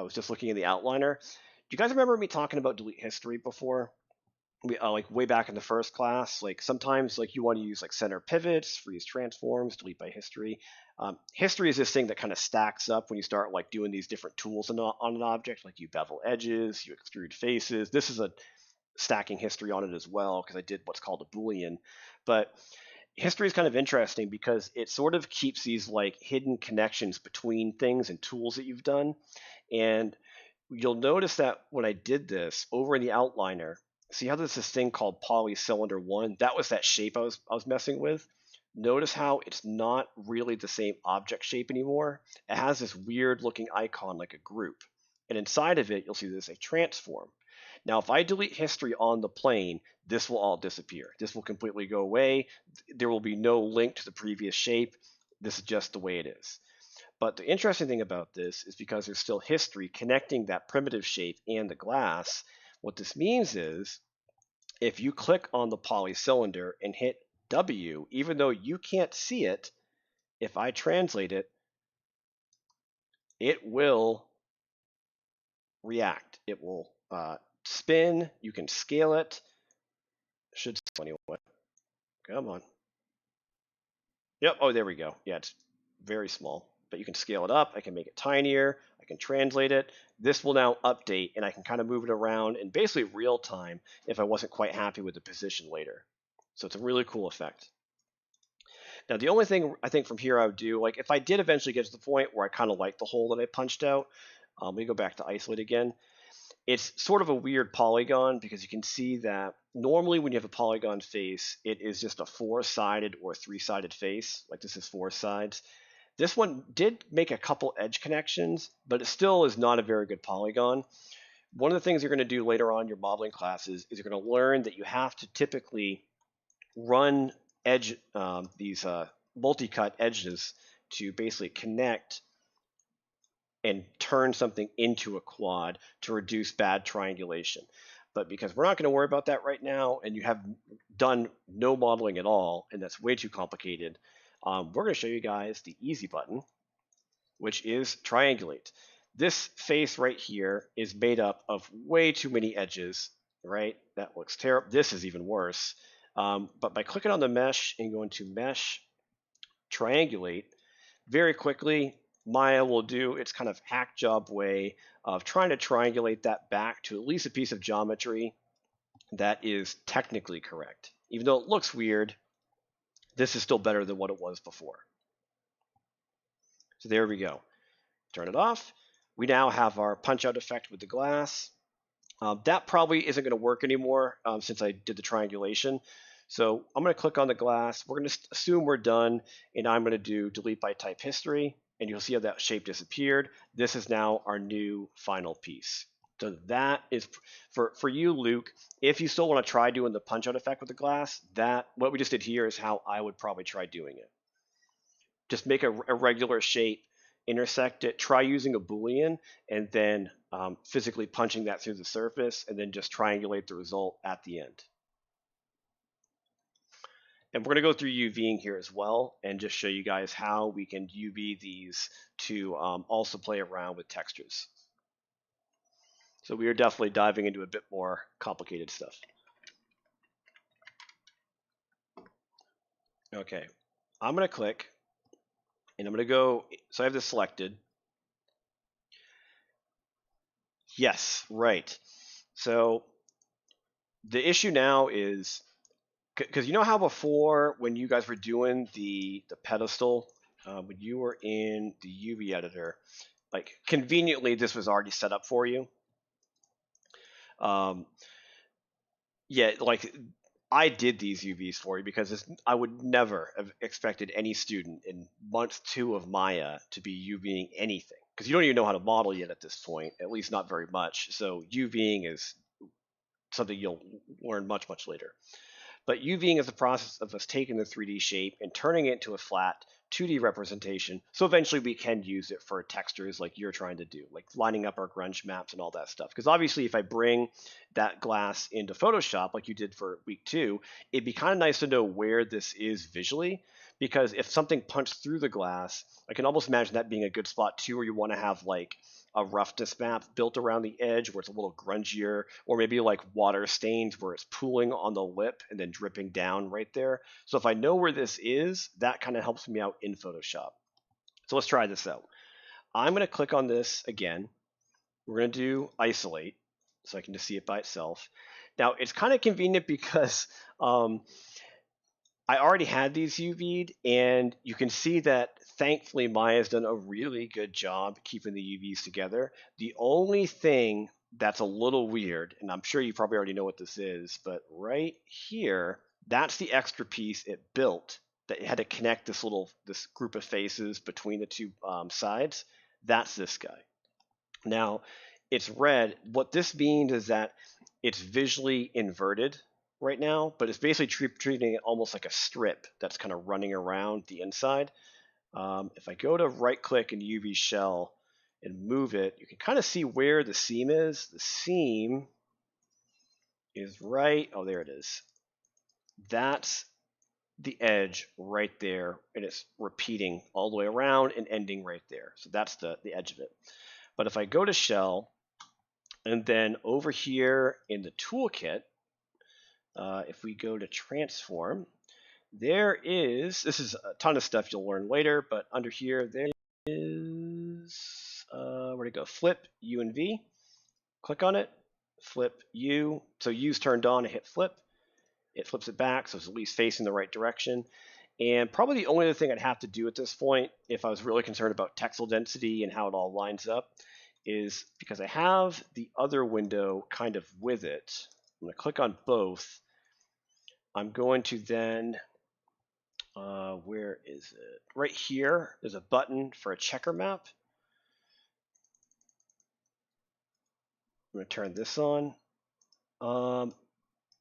was just looking in the outliner. Do you guys remember me talking about delete history before? Like way back in the first class, like sometimes like you want to use like center pivots, freeze transforms, delete by history. History is this thing that kind of stacks up when you start like doing these different tools on an object, like you bevel edges, you extrude faces. This is a stacking history on it as well because I did what's called a Boolean. But history is kind of interesting because it sort of keeps these like hidden connections between things and tools that you've done. And you'll notice that when I did this over in the outliner, see how there's this thing called polycylinder 1? That was that shape I was messing with. Notice how it's not really the same object shape anymore. It has this weird looking icon like a group. And inside of it, you'll see there's a transform. Now, if I delete history on the plane, this will all disappear. This will completely go away. There will be no link to the previous shape. This is just the way it is. But the interesting thing about this is because there's still history connecting that primitive shape and the glass, what this means is if you click on the polycylinder and hit W, even though you can't see it, if I translate it, it will react. It will spin. You can scale it. Should anyway. Come on. Yep. Oh, there we go. Yeah, it's very small, but you can scale it up. I can make it tinier. I can translate it. This will now update, and I can kind of move it around in basically real time if I wasn't quite happy with the position later. So it's a really cool effect. Now, the only thing I think from here I would do, like if I did eventually get to the point where I kind of like the hole that I punched out, let me go back to isolate again. It's sort of a weird polygon because you can see that normally when you have a polygon face, it is just a four-sided or three-sided face. Like this is four sides. This one did make a couple edge connections, but it still is not a very good polygon. One of the things you're going to do later on in your modeling classes is you're going to learn that you have to typically run these multi-cut edges to basically connect and turn something into a quad to reduce bad triangulation. But because we're not going to worry about that right now, and you have done no modeling at all, and that's way too complicated, we're going to show you guys the easy button, which is Triangulate. This face right here is made up of way too many edges, right? That looks terrible. This is even worse. But by clicking on the mesh and going to Mesh, Triangulate, very quickly, Maya will do its kind of hack job way of trying to triangulate that back to at least a piece of geometry that is technically correct. Even though it looks weird, this is still better than what it was before. So there we go. Turn it off. We now have our punch out effect with the glass. That probably isn't going to work anymore since I did the triangulation. So I'm going to click on the glass. We're going to assume we're done, and I'm going to do delete by type history, and you'll see how that shape disappeared. This is now our new final piece. So that is for you, Luke. If you still want to try doing the punch out effect with the glass, that what we just did here is how I would probably try doing it. Just make a regular shape, intersect it, try using a Boolean, and then physically punching that through the surface, and then just triangulate the result at the end. And we're going to go through UVing here as well and just show you guys how we can UV these to also play around with textures. So we are definitely diving into a bit more complicated stuff. Okay, I'm going to click, and I'm going to go, so I have this selected. Yes, right. So the issue now is, because you know how before when you guys were doing the pedestal, when you were in the UV editor, like conveniently this was already set up for you. Yeah, like I did these UVs for you because I would never have expected any student in month 2 of Maya to be UVing anything, because you don't even know how to model yet at this point, at least not very much. So UVing is something you'll learn much, much later. But UVing is the process of us taking the 3D shape and turning it into a flat 2D representation, so eventually we can use it for textures like you're trying to do, like lining up our grunge maps and all that stuff. Because obviously if I bring that glass into Photoshop like you did for week 2, it'd be kind of nice to know where this is visually, because if something punched through the glass, I can almost imagine that being a good spot too, where you want to have like a roughness map built around the edge where it's a little grungier, or maybe like water stains where it's pooling on the lip and then dripping down right there. So if I know where this is, that kind of helps me out in Photoshop. So let's try this out. I'm going to click on this again. We're going to do isolate so I can just see it by itself. Now it's kind of convenient because I already had these UV'd, and you can see that thankfully Maya's done a really good job keeping the UVs together. The only thing that's a little weird, and I'm sure you probably already know what this is, but right here, that's the extra piece it built that it had to connect this group of faces between the two sides. That's this guy. Now, it's red. What this means is that it's visually inverted right now, but it's basically treating it almost like a strip that's kind of running around the inside. If I go to right click in UV shell and move it, you can kind of see where the seam is. The seam is right, oh, there it is. That's the edge right there, and it's repeating all the way around and ending right there. So that's the edge of it. But if I go to shell, and then over here in the toolkit, if we go to transform, there is, this is a ton of stuff you'll learn later, but under here there is, where'd it go? Flip U and V. Click on it, flip U. So U's turned on, and hit flip. It flips it back, so it's at least facing the right direction. And probably the only other thing I'd have to do at this point, if I was really concerned about texel density and how it all lines up, is because I have the other window kind of with it, I'm going to click on both. I'm going to then, where is it? Right here, there's a button for a checker map. I'm going to turn this on.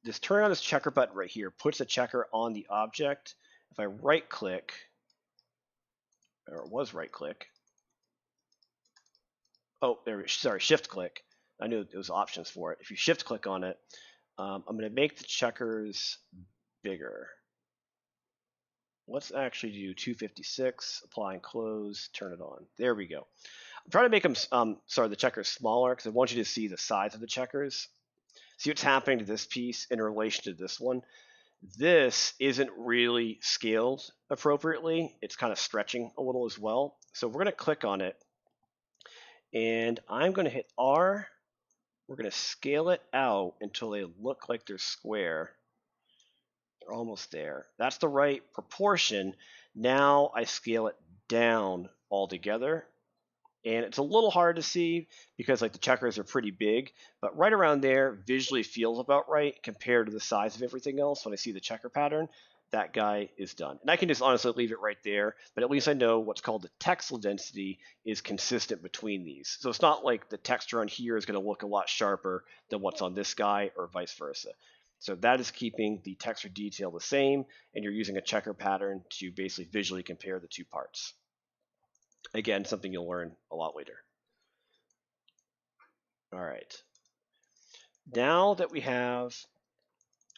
This turn on this checker button right here puts a checker on the object. If I right click, or it was right click. Oh, there, sorry, shift click. I knew there was options for it. If you shift click on it, I'm going to make the checkers bigger. Let's actually do 256, apply and close, turn it on. There we go. I'm trying to make them, the checkers smaller because I want you to see the size of the checkers. See what's happening to this piece in relation to this one. This isn't really scaled appropriately. It's kind of stretching a little as well. So we're going to click on it, and I'm going to hit R. We're going to scale it out until they look like they're square. They're almost there. That's the right proportion. Now I scale it down altogether. And it's a little hard to see because like the checkers are pretty big, but right around there visually feels about right compared to the size of everything else. When I see the checker pattern, that guy is done. And I can just honestly leave it right there, but at least I know what's called the texel density is consistent between these. So it's not like the texture on here is going to look a lot sharper than what's on this guy or vice versa. So that is keeping the texture detail the same, and you're using a checker pattern to basically visually compare the two parts. Again, something you'll learn a lot later. All right. Now that we have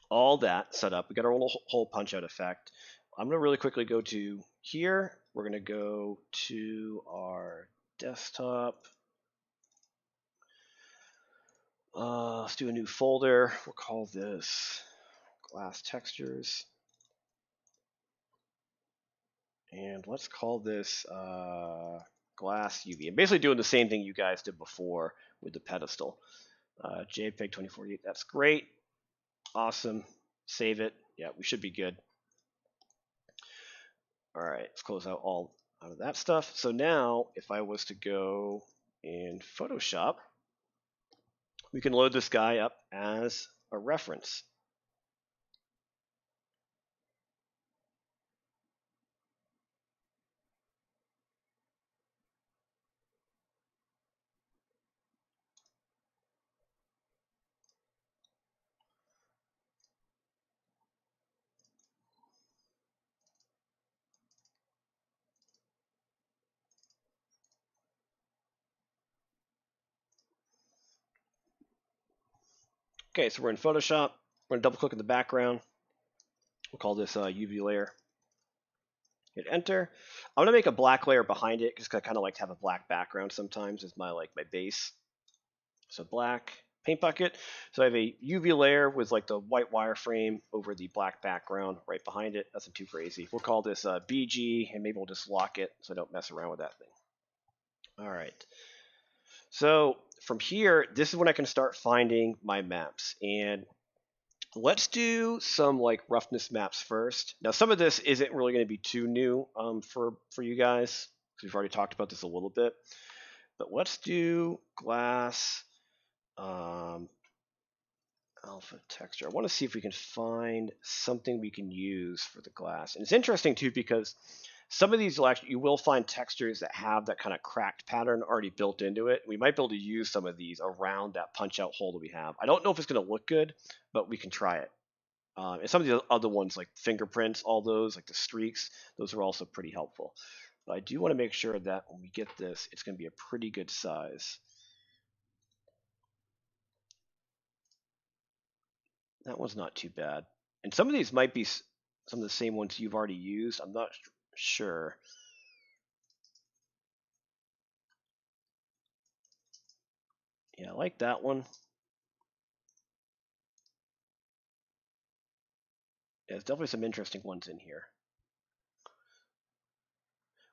all that set up, we got our little hole punch out effect. I'm going to really quickly go to here. We're going to go to our desktop. Let's do a new folder. We'll call this glass textures. And let's call this glass UV. I'm basically doing the same thing you guys did before with the pedestal. JPEG 2048, that's great. Awesome. Save it. Yeah, we should be good. All right, let's close out all of that stuff. So now if I was to go in Photoshop, we can load this guy up as a reference. Okay, so we're in Photoshop. We're going to double click in the background. We'll call this UV layer. Hit enter. I'm going to make a black layer behind it because I kind of like to have a black background sometimes as my base. So black paint bucket. So I have a UV layer with like the white wireframe over the black background right behind it. Nothing too crazy. We'll call this BG, and maybe we'll just lock it so I don't mess around with that thing. All right. So from here, this is when I can start finding my maps. And let's do some like roughness maps first. Now, some of this isn't really going to be too new for you guys, because we've already talked about this a little bit. But let's do glass alpha texture. I want to see if we can find something we can use for the glass. And it's interesting too because some of these you will find textures that have that kind of cracked pattern already built into it. We might be able to use some of these around that punch out hole that we have. I don't know if it's going to look good, but we can try it. And some of the other ones like fingerprints, all those like the streaks, those are also pretty helpful. But I do want to make sure that when we get this, it's going to be a pretty good size. That one's not too bad. And some of these might be some of the same ones you've already used. I'm not sure. Yeah, I like that one. Yeah, there's definitely some interesting ones in here.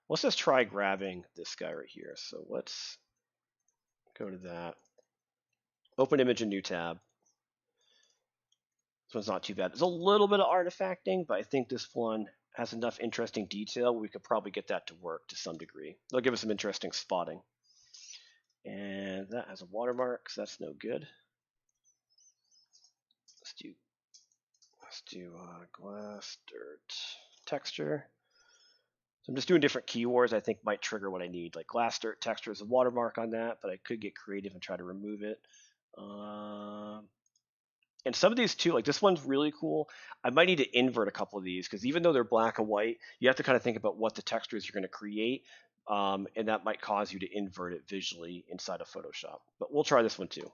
Let's just try grabbing this guy right here. So let's go to that. Open image in new tab. This one's not too bad. There's a little bit of artifacting, but I think this one has enough interesting detail. We could probably get that to work to some degree. They'll give us some interesting spotting. And that has a watermark, so that's no good. Let's do glass, dirt, texture. So I'm just doing different keywords I think might trigger what I need. Like glass, dirt, texture is a watermark on that, but I could get creative and try to remove it. And some of these too, like this one's really cool. I might need to invert a couple of these because even though they're black and white, you have to kind of think about what the textures you're going to create. And that might cause you to invert it visually inside of Photoshop. But we'll try this one too.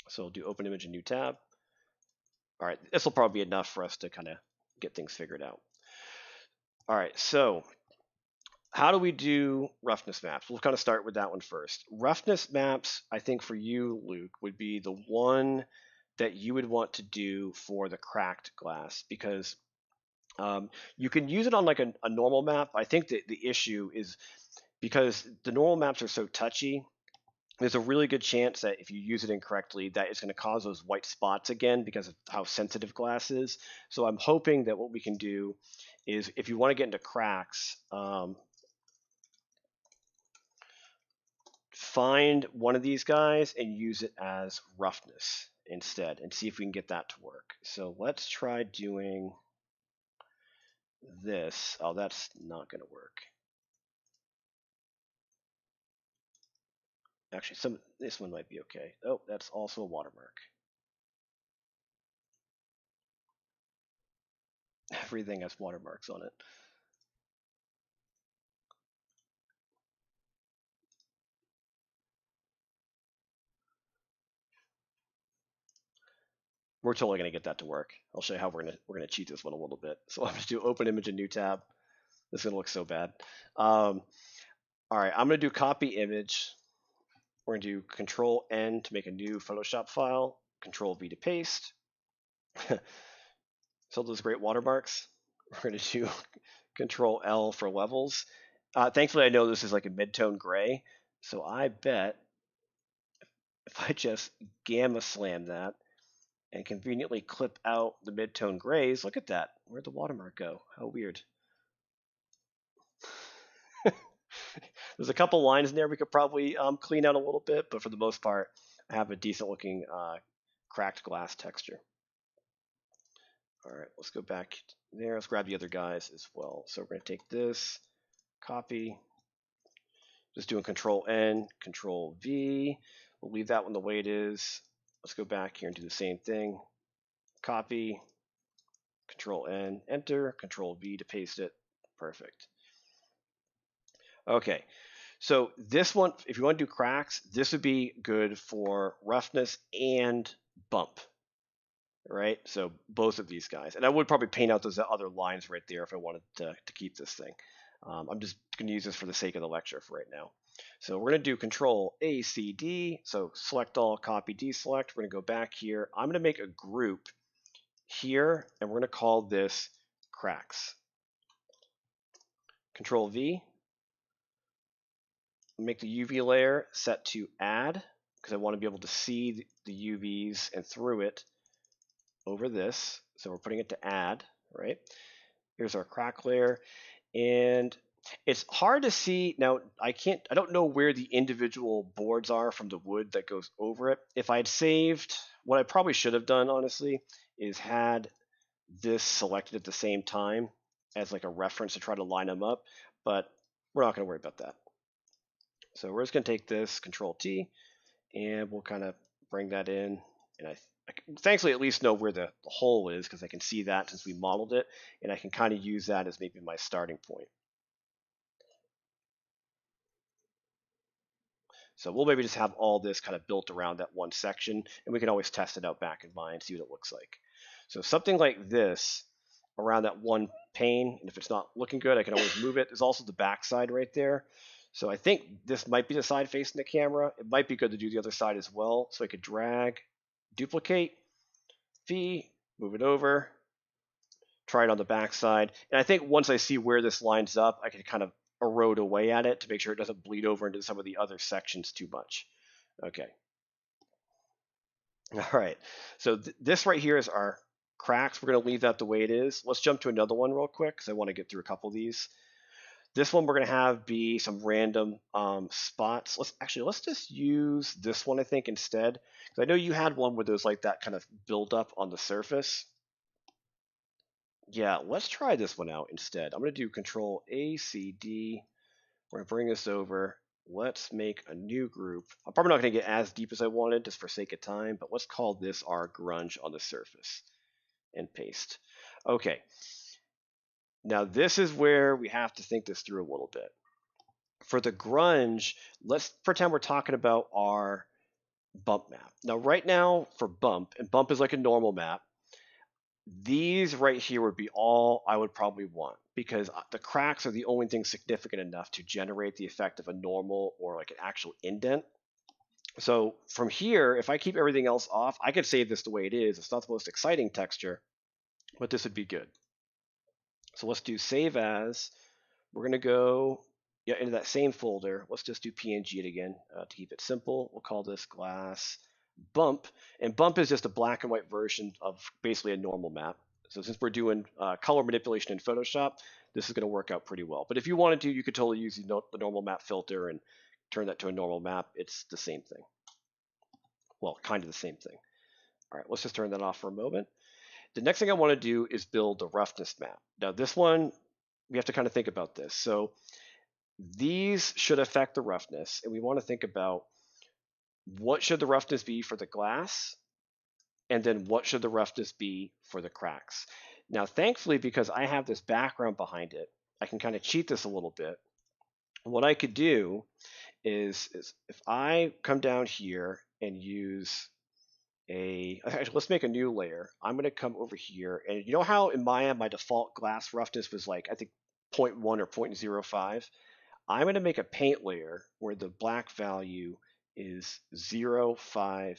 So we'll do open image in new tab. All right, this will probably be enough for us to kind of get things figured out. All right, so how do we do roughness maps? We'll kind of start with that one first. Roughness maps, I think for you, Luke, would be the one that you would want to do for the cracked glass because you can use it on like a normal map. I think that the issue is because the normal maps are so touchy, there's a really good chance that if you use it incorrectly, that it's going to cause those white spots again because of how sensitive glass is. So I'm hoping that what we can do is if you want to get into cracks, find one of these guys and use it as roughness instead and see if we can get that to work. So let's try doing this. Oh, that's not going to work. Actually, this one might be okay. Oh, that's also a watermark. Everything has watermarks on it. We're totally going to get that to work. I'll show you how we're gonna cheat this one a little bit. So I'm going to do open image in new tab. This is going to look so bad. All right, I'm going to do copy image. We're going to do Control N to make a new Photoshop file. Control V to paste. So those great watermarks. We're going to do Control L for levels. Thankfully, I know this is like a mid-tone gray. So I bet if I just gamma slam that and conveniently clip out the mid-tone grays, look at that. Where'd the watermark go? How weird. There's a couple lines in there we could probably clean out a little bit, but for the most part, I have a decent looking cracked glass texture. All right, let's go back there. Let's grab the other guys as well. So we're going to take this, copy, just doing Control N, Control V. We'll leave that one the way it is. Let's go back here and do the same thing. Copy, Control N, enter, Control V to paste it. Perfect. Okay, so this one, if you want to do cracks, this would be good for roughness and bump, right? So both of these guys. And I would probably paint out those other lines right there if I wanted to keep this thing. I'm just going to use this for the sake of the lecture for right now. So we're going to do Control A, C, D. So select all, copy, deselect. We're going to go back here. I'm going to make a group here, and we're going to call this cracks. Control V. Make the UV layer set to add because I want to be able to see the UVs and through it over this. So we're putting it to add, right? Here's our crack layer. And it's hard to see. Now, I don't know where the individual boards are from the wood that goes over it. If I'd saved, what I probably should have done, honestly, is had this selected at the same time as like a reference to try to line them up, but we're not going to worry about that. So we're just going to take this, Control T, and we'll kind of bring that in. And I thankfully at least know where the hole is because I can see that since we modeled it, and I can kind of use that as maybe my starting point. So we'll maybe just have all this kind of built around that one section, and we can always test it out back in Vine and see what it looks like. So something like this around that one pane, and if it's not looking good, I can always move it. There's also the back side right there. So I think this might be the side facing the camera. It might be good to do the other side as well. So I could drag, duplicate, V, move it over, try it on the back side. And I think once I see where this lines up, I can kind of erode away at it to make sure it doesn't bleed over into some of the other sections too much. Okay. All right. So this right here is our cracks. We're going to leave that the way it is. Let's jump to another one real quick because I want to get through a couple of these. This one we're going to have be some random spots. Let's just use this one, I think, instead. Because I know you had one where there's like that kind of buildup on the surface. Yeah, let's try this one out instead. I'm going to do Control A, C, D. We're going to bring this over. Let's make a new group. I'm probably not going to get as deep as I wanted just for sake of time, but let's call this our grunge on the surface and paste. Okay. Now this is where we have to think this through a little bit. For the grunge, let's pretend we're talking about our bump map. Now right now for bump, and bump is like a normal map, these right here would be all I would probably want because the cracks are the only thing significant enough to generate the effect of a normal or like an actual indent. So from here, if I keep everything else off, I could save this the way it is. It's not the most exciting texture, but this would be good. So let's do save as. We're going to go into that same folder. Let's just do PNG it again to keep it simple. We'll call this glass bump. And bump is just a black and white version of basically a normal map. So since we're doing color manipulation in Photoshop, this is going to work out pretty well. But if you wanted to, you could totally use the normal map filter and turn that to a normal map. It's the same thing. Well, kind of the same thing. All right, let's just turn that off for a moment. The next thing I want to do is build the roughness map. Now this one, we have to kind of think about this. So these should affect the roughness, and we want to think about what should the roughness be for the glass, and then what should the roughness be for the cracks. Now, thankfully, because I have this background behind it, I can kind of cheat this a little bit. What I could do is if I come down here and use actually, let's make a new layer. I'm going to come over here, and you know how in Maya my default glass roughness was like, I think 0.1 or 0.05? I'm going to make a paint layer where the black value is 0.5%.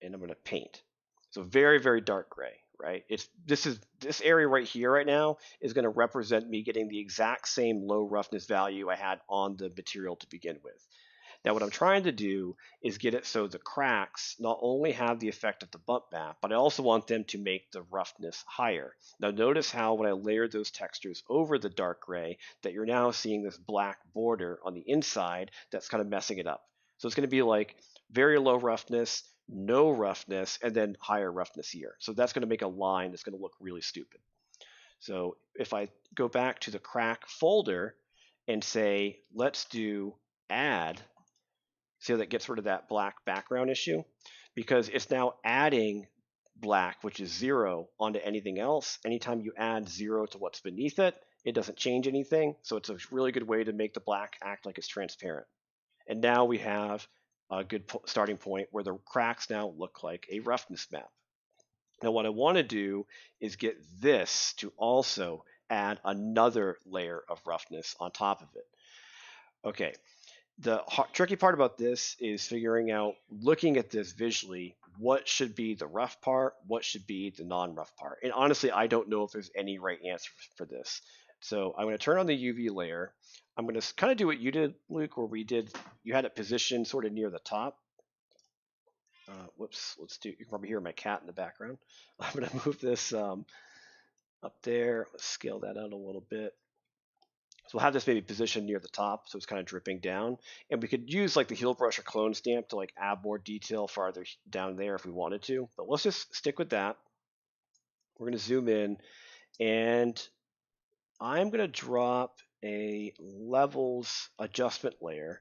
And I'm going to paint. So very, very dark gray, right? This area right here right now is going to represent me getting the exact same low roughness value I had on the material to begin with. Now what I'm trying to do is get it so the cracks not only have the effect of the bump map, but I also want them to make the roughness higher. Now notice how when I layered those textures over the dark gray, that you're now seeing this black border on the inside that's kind of messing it up. So it's going to be like very low roughness, no roughness, and then higher roughness here. So that's going to make a line that's going to look really stupid. So if I go back to the crack folder and say, let's do add, see how that gets rid of that black background issue? Because it's now adding black, which is 0, onto anything else. Anytime you add 0 to what's beneath it, it doesn't change anything. So it's a really good way to make the black act like it's transparent. And now we have a good starting point where the cracks now look like a roughness map. Now what I want to do is get this to also add another layer of roughness on top of it. Okay, the tricky part about this is figuring out, looking at this visually, what should be the rough part, what should be the non-rough part. And honestly, I don't know if there's any right answer for this. So I'm going to turn on the UV layer. I'm going to kind of do what you did, Luke, where you had it positioned sort of near the top. Whoops, you can probably hear my cat in the background. I'm going to move this up there. Let's scale that out a little bit. So we'll have this maybe positioned near the top, so it's kind of dripping down. And we could use like the heel brush or clone stamp to like add more detail farther down there if we wanted to. But let's just stick with that. We're going to zoom in, and I'm going to drop a levels adjustment layer.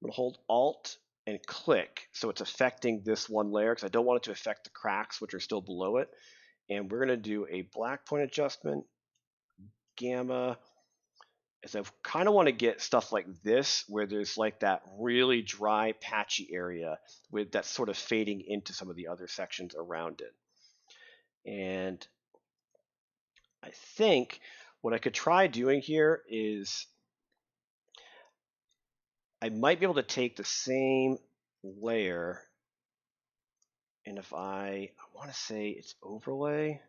I'm going to hold Alt and click so it's affecting this one layer because I don't want it to affect the cracks which are still below it. And we're going to do a black point adjustment, gamma, is I kind of want to get stuff like this where there's like that really dry, patchy area with that sort of fading into some of the other sections around it. And I think what I could try doing here is I might be able to take the same layer, and if I want to say it's overlay.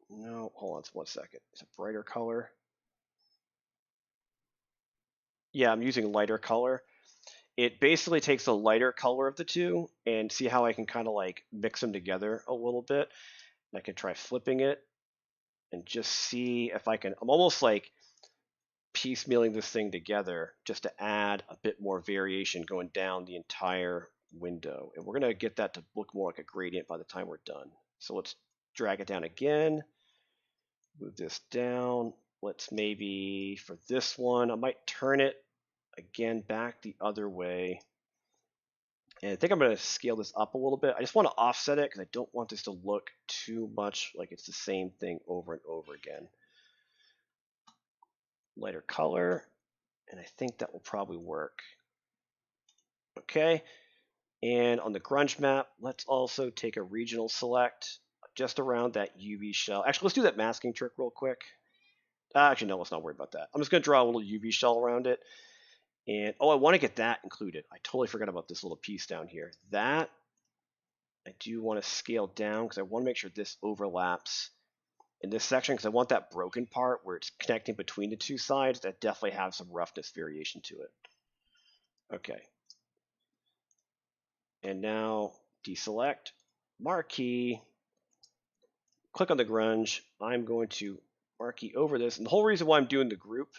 No, hold on 1 second. It's a brighter color. Yeah, I'm using lighter color. It basically takes the lighter color of the two and see how I can kind of like mix them together a little bit. And I can try flipping it and just see if I can. I'm almost like piecemealing this thing together just to add a bit more variation going down the entire window. And we're going to get that to look more like a gradient by the time we're done. So let's drag it down again, move this down. Let's maybe, for this one, I might turn it again back the other way. And I think I'm going to scale this up a little bit. I just want to offset it because I don't want this to look too much like it's the same thing over and over again. Lighter color, and I think that will probably work. Okay, and on the grunge map, let's also take a regional select just around that UV shell. Actually, let's do that masking trick real quick. Actually, no, let's not worry about that. I'm just going to draw a little UV shell around it. And oh, I want to get that included. I totally forgot about this little piece down here. That I do want to scale down because I want to make sure this overlaps in this section because I want that broken part where it's connecting between the two sides that definitely have some roughness variation to it. Okay. And now deselect, marquee, click on the grunge. I'm going to marquee over this. And the whole reason why I'm doing the group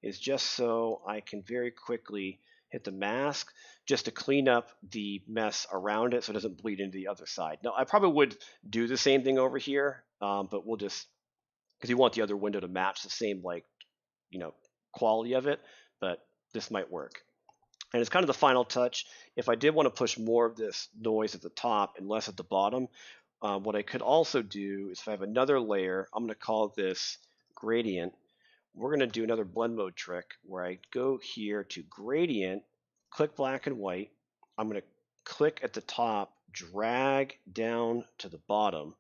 is just so I can very quickly hit the mask just to clean up the mess around it so it doesn't bleed into the other side. Now, I probably would do the same thing over here, but we'll just, because you want the other window to match the same, like, quality of it, but this might work. And it's kind of the final touch. If I did want to push more of this noise at the top and less at the bottom, what I could also do is if I have another layer, I'm going to call this gradient. We're going to do another blend mode trick where I go here to gradient, click black and white. I'm going to click at the top, drag down to the bottom.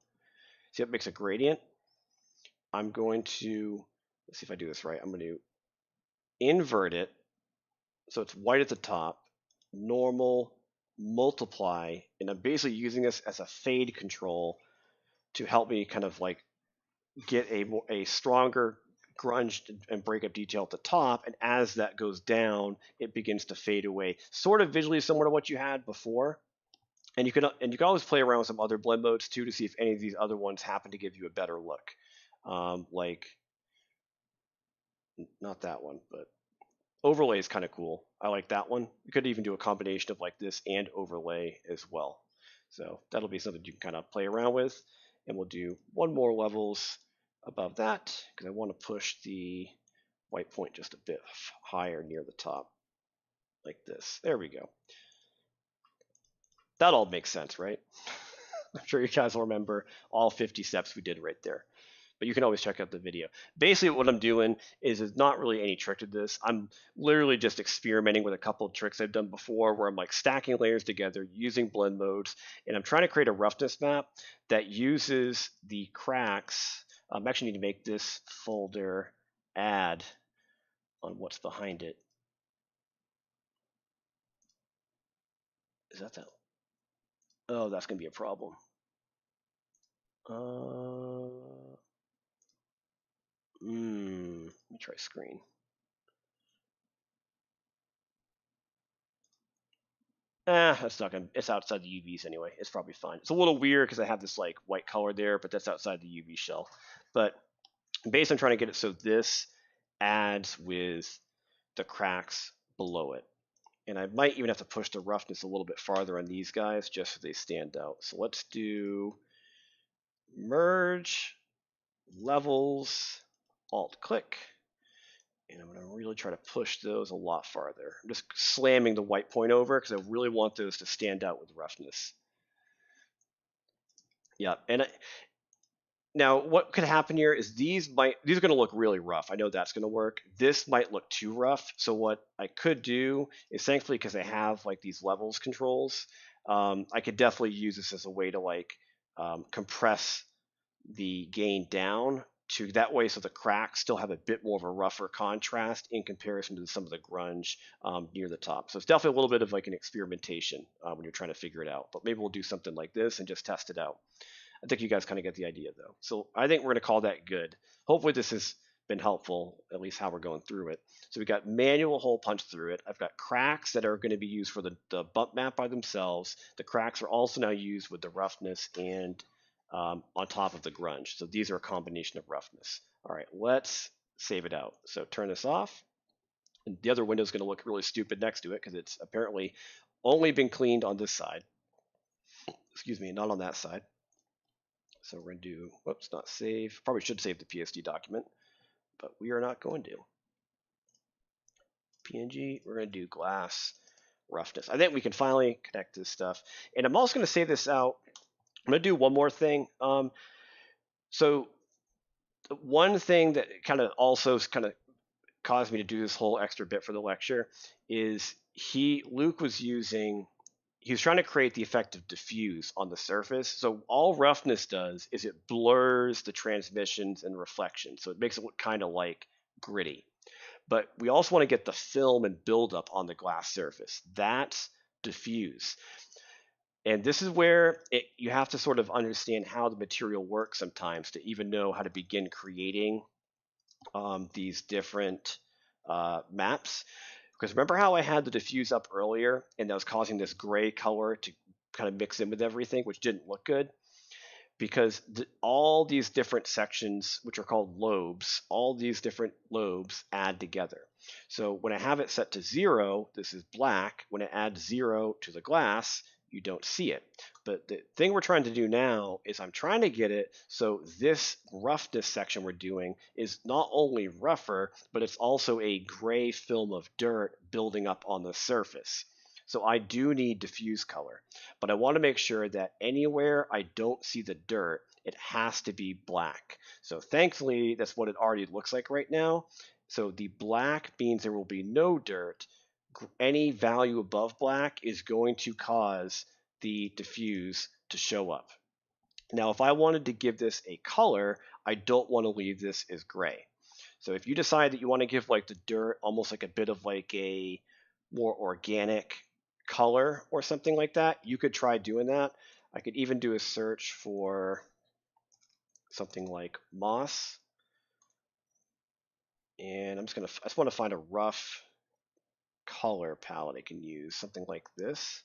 See, it makes a gradient. I'm going to, let's see if I do this right. I'm going to invert it so it's white at the top, normal, multiply, and I'm basically using this as a fade control to help me kind of like get a stronger grunge and breakup detail at the top, and as that goes down, it begins to fade away, sort of visually similar to what you had before. And you can always play around with some other blend modes too to see if any of these other ones happen to give you a better look. Like not that one, but overlay is kind of cool. I like that one. You could even do a combination of like this and overlay as well. So that'll be something you can kind of play around with. And we'll do one more levels above that because I want to push the white point just a bit higher near the top like this. There we go. That all makes sense, right? I'm sure you guys will remember all 50 steps we did right there. But you can always check out the video. Basically, what I'm doing is there's not really any trick to this. I'm literally just experimenting with a couple of tricks I've done before where I'm like stacking layers together using blend modes, and I'm trying to create a roughness map that uses the cracks. I actually need to make this folder add on what's behind it. Is that? Oh, that's going to be a problem. Let me try screen. That's not gonna. It's outside the UVs anyway. It's probably fine. It's a little weird because I have this like white color there, but that's outside the UV shell. But basically, I'm trying to get it so this adds with the cracks below it. And I might even have to push the roughness a little bit farther on these guys just so they stand out. So let's do merge, levels, alt click. And I'm going to really try to push those a lot farther. I'm just slamming the white point over because I really want those to stand out with roughness. Yeah, and Now, what could happen here is these are going to look really rough. I know that's going to work. This might look too rough. So what I could do is, thankfully, because I have like these levels controls, I could definitely use this as a way to like compress the gain down to that way, so the cracks still have a bit more of a rougher contrast in comparison to some of the grunge near the top. So it's definitely a little bit of like an experimentation when you're trying to figure it out. But maybe we'll do something like this and just test it out. I think you guys kind of get the idea though. So I think we're going to call that good. Hopefully this has been helpful, at least how we're going through it. So we got manual hole punch through it. I've got cracks that are going to be used for the bump map by themselves. The cracks are also now used with the roughness and on top of the grunge. So these are a combination of roughness. All right, let's save it out. So turn this off. And the other window is going to look really stupid next to it because it's apparently only been cleaned on this side. Excuse me, not on that side. So we're going to do, whoops, not save. Probably should save the PSD document, but we are not going to. PNG, we're going to do glass roughness. I think we can finally connect this stuff. And I'm also going to save this out. I'm going to do one more thing. So one thing that kind of also kind of caused me to do this whole extra bit for the lecture is Luke was using, he was trying to create the effect of diffuse on the surface. So all roughness does is it blurs the transmissions and reflections. So it makes it look kind of like gritty. But we also want to get the film and buildup on the glass surface. That's diffuse. And this is where you have to sort of understand how the material works sometimes to even know how to begin creating these different maps. Because remember how I had the diffuse up earlier and that was causing this gray color to kind of mix in with everything, which didn't look good? Because all these different sections, which are called lobes, all these different lobes add together. So when I have it set to 0, this is black. When I add 0 to the glass, you don't see it. But the thing we're trying to do now is I'm trying to get it so this roughness section we're doing is not only rougher, but it's also a gray film of dirt building up on the surface. So I do need diffuse color, but I want to make sure that anywhere I don't see the dirt, it has to be black. So thankfully, that's what it already looks like right now. So the black means there will be no dirt. Any value above black is going to cause the diffuse to show up. Now, if I wanted to give this a color, I don't want to leave this as gray. So if you decide that you want to give like the dirt almost like a bit of like a more organic color or something like that, you could try doing that. I could even do a search for something like moss. And I just want to find a rough color palette I can use, something like this.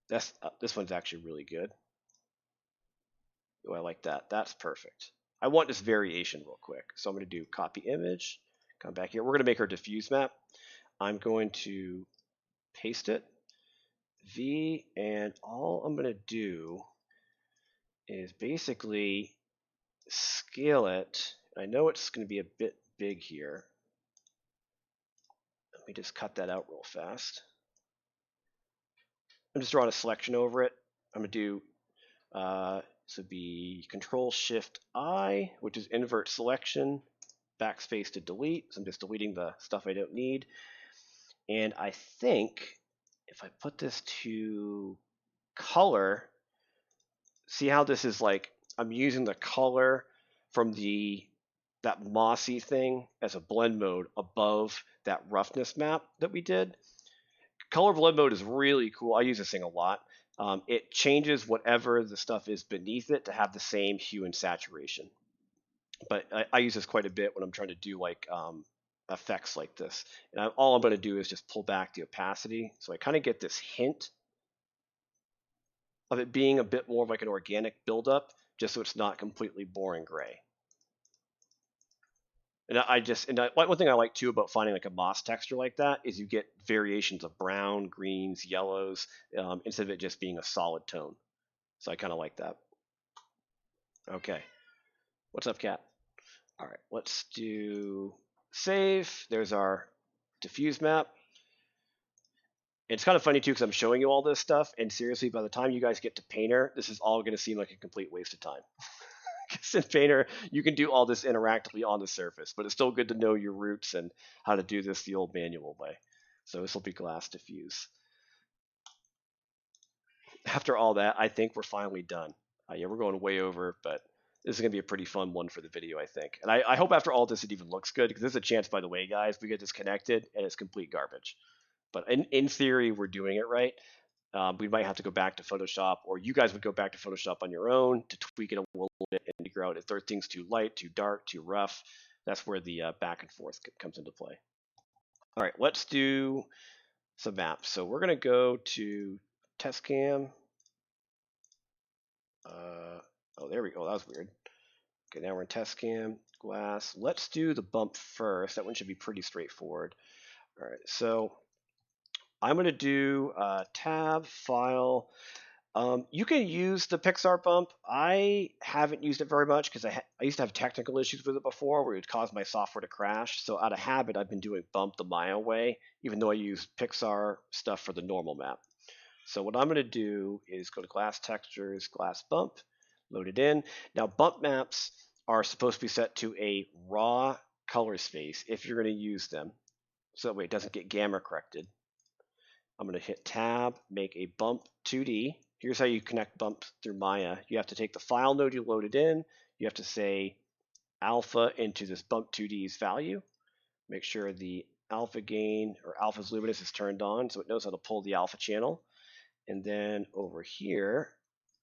This one's actually really good. Oh, I like that. That's perfect. I want this variation real quick. So I'm going to do copy image, come back here. We're going to make our diffuse map. I'm going to paste it, V, and all I'm going to do is basically scale it. I know it's going to be a bit big here. Let me just cut that out real fast. I'm just drawing a selection over it. I'm going to do this would be Control Shift I, which is invert selection, backspace to delete. So I'm just deleting the stuff I don't need. And I think if I put this to color, see how this is like, I'm using the color from that mossy thing as a blend mode above that roughness map that we did. Color blend mode is really cool. I use this thing a lot. It changes whatever the stuff is beneath it to have the same hue and saturation. But I use this quite a bit when I'm trying to do like effects like this. And all I'm going to do is just pull back the opacity. So I kind of get this hint of it being a bit more of like an organic buildup, just so it's not completely boring gray. And one thing I like too about finding like a moss texture like that is you get variations of brown, greens, yellows, instead of it just being a solid tone. So I kind of like that. Okay. What's up, Cat? All right, let's do save. There's our diffuse map. It's kind of funny too because I'm showing you all this stuff, and seriously, by the time you guys get to Painter, this is all going to seem like a complete waste of time. Because in Painter, you can do all this interactively on the surface, but it's still good to know your roots and how to do this the old manual way. So this will be glass diffuse. After all that, I think we're finally done. Yeah, we're going way over, but this is going to be a pretty fun one for the video, I think. And I hope after all this it even looks good, because there's a chance, by the way, guys, we get disconnected and it's complete garbage. But in theory, we're doing it right. We might have to go back to Photoshop, or you guys would go back to Photoshop on your own to tweak it a little bit and figure out if there are things too light, too dark, too rough. That's where the back and forth comes into play. All right, let's do some maps. So we're going to go to test cam. Oh, there we go. That was weird. Okay, now we're in test cam, glass. Let's do the bump first. That one should be pretty straightforward. All right, so I'm going to do tab, file. You can use the Pixar bump. I haven't used it very much because I used to have technical issues with it before where it would cause my software to crash. So out of habit, I've been doing bump the Maya way, even though I use Pixar stuff for the normal map. So what I'm going to do is go to glass textures, glass bump, load it in. Now bump maps are supposed to be set to a raw color space if you're going to use them. So that way it doesn't get gamma corrected. I'm going to hit tab, make a bump 2D. Here's how you connect bumps through Maya. You have to take the file node you loaded in. You have to say alpha into this bump 2D's value. Make sure the alpha gain or alpha's luminance is turned on so it knows how to pull the alpha channel. And then over here,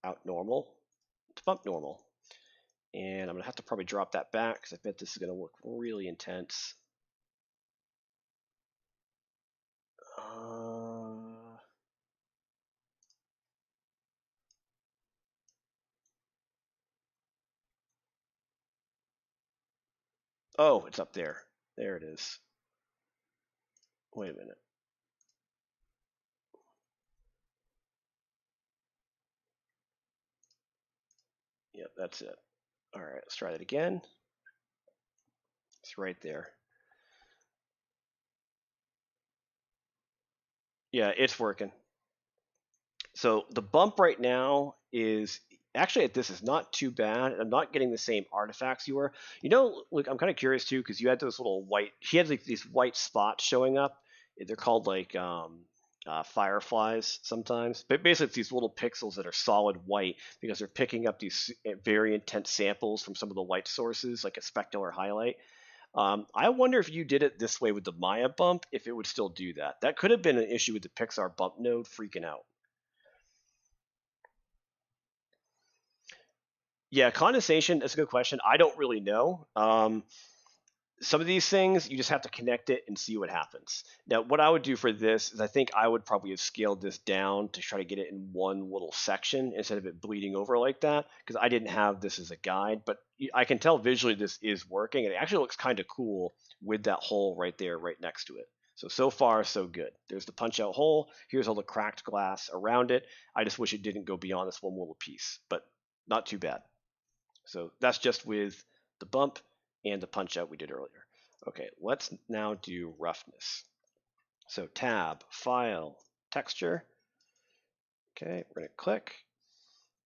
out normal to bump normal. And I'm going to have to probably drop that back because I bet this is going to look really intense. Oh, it's up there. There it is. Wait a minute. Yep, that's it. All right, let's try that again. It's right there. Yeah, it's working. So the bump right now is actually this is not too bad. I'm not getting the same artifacts you were. You know, look, I'm kind of curious too because you had those little white. He had like these white spots showing up. They're called like fireflies sometimes, but basically it's these little pixels that are solid white because they're picking up these very intense samples from some of the light sources, like a specular highlight. I wonder if you did it this way with the Maya bump, if it would still do that. That could have been an issue with the Pixar bump node freaking out. Yeah, condensation, that's a good question. I don't really know. Some of these things, you just have to connect it and see what happens. Now, what I would do for this is I think I would probably have scaled this down to try to get it in one little section instead of it bleeding over like that, because I didn't have this as a guide, but I can tell visually this is working, and it actually looks kind of cool with that hole right there, right next to it. So far, so good. There's the punch out hole. Here's all the cracked glass around it. I just wish it didn't go beyond this one little piece, but not too bad. So that's just with the bump and the punch out we did earlier. Okay, let's now do roughness. So tab, file, texture. Okay, we're going to click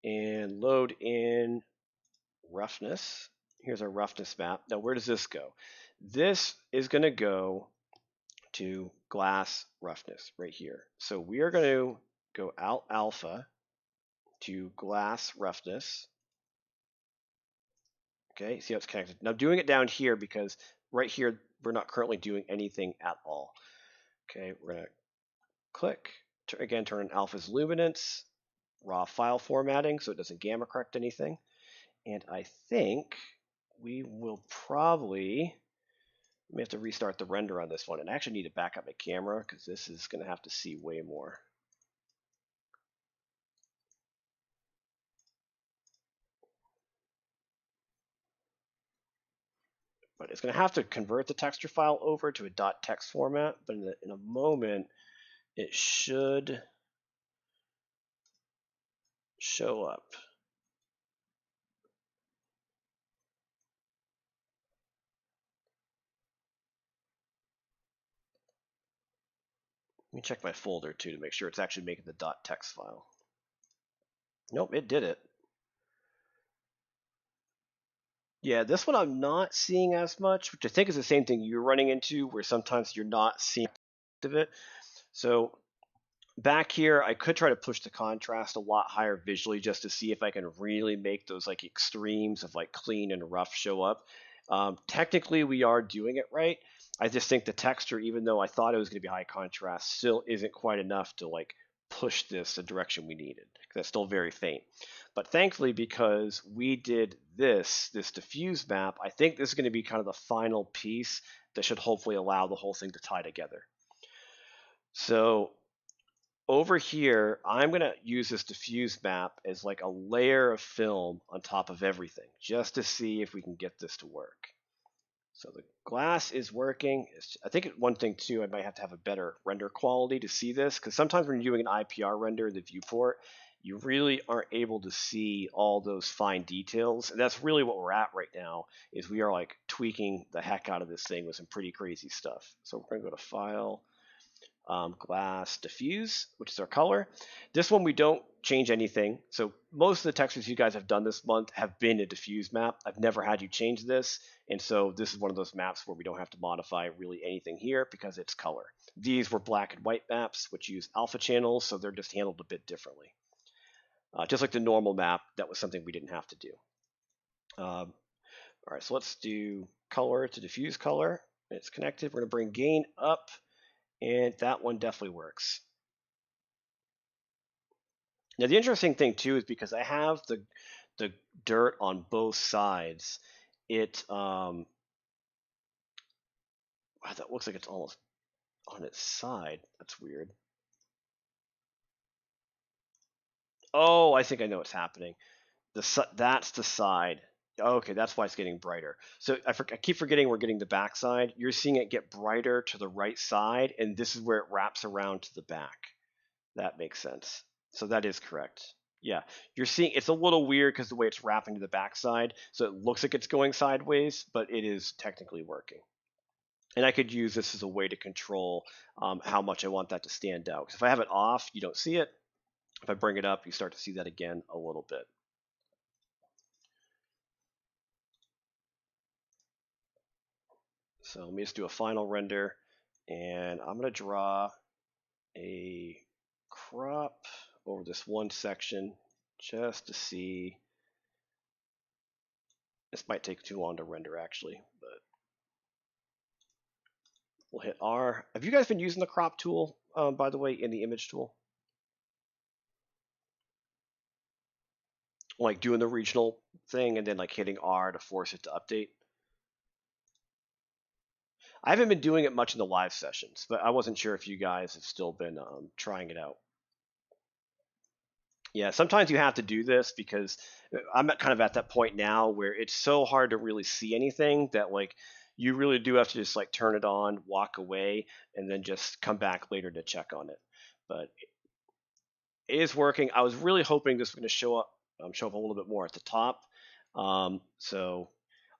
and load in roughness. Here's our roughness map. Now, where does this go? This is going to go to glass roughness right here. So we are going to go out alpha to glass roughness. Okay, see how it's connected. Now doing it down here because right here we're not currently doing anything at all. Okay, we're going to click, again turn on alpha's luminance, raw file formatting so it doesn't gamma correct anything. And I think we will probably, we have to restart the render on this one. And I actually need to back up my camera because this is going to have to see way more. But it's going to have to convert the texture file over to a .text format. But in a moment, it should show up. Let me check my folder too to make sure it's actually making the .text file. Nope, it did it. Yeah, this one I'm not seeing as much, which I think is the same thing you're running into, where sometimes you're not seeing of it. So back here, I could try to push the contrast a lot higher visually just to see if I can really make those like extremes of like clean and rough show up. Technically, we are doing it right. I just think the texture, even though I thought it was going to be high contrast, still isn't quite enough to like push this the direction we needed because it's still very faint. But thankfully, because we did this diffuse map, I think this is going to be kind of the final piece that should hopefully allow the whole thing to tie together. So over here, I'm going to use this diffuse map as like a layer of film on top of everything, just to see if we can get this to work. So the glass is working. I think one thing too, I might have to have a better render quality to see this, because sometimes when you're doing an IPR render in the viewport, you really aren't able to see all those fine details. And that's really what we're at right now, is we are like tweaking the heck out of this thing with some pretty crazy stuff. So we're going to go to File, glass diffuse, which is our color. This one we don't change anything. So most of the textures you guys have done this month have been a diffuse map. I've never had you change this. And so this is one of those maps where we don't have to modify really anything here because it's color. These were black and white maps, which use alpha channels, so they're just handled a bit differently. Just like the normal map, that was something we didn't have to do. All right, so let's do color to diffuse color. It's connected. We're going to bring gain up, and that one definitely works. Now the interesting thing too is because I have the dirt on both sides, wow, that looks like it's almost on its side. That's weird. Oh, I think I know what's happening. That's the side. Okay, that's why it's getting brighter. So I keep forgetting we're getting the back side. You're seeing it get brighter to the right side, and this is where it wraps around to the back. That makes sense. So that is correct. Yeah, you're seeing it's a little weird because the way it's wrapping to the backside, so it looks like it's going sideways, but it is technically working. And I could use this as a way to control how much I want that to stand out. Because if I have it off, you don't see it. If I bring it up, you start to see that again a little bit. So let me just do a final render, and I'm going to draw a crop over this one section just to see. This might take too long to render actually, but we'll hit R. Have you guys been using the crop tool, by the way, in the image tool? Like doing the regional thing and then like hitting R to force it to update? I haven't been doing it much in the live sessions, but I wasn't sure if you guys have still been trying it out. Yeah, sometimes you have to do this because I'm kind of at that point now where it's so hard to really see anything that like you really do have to just like turn it on, walk away, and then just come back later to check on it. But it is working. I was really hoping this was going to show up a little bit more at the top. So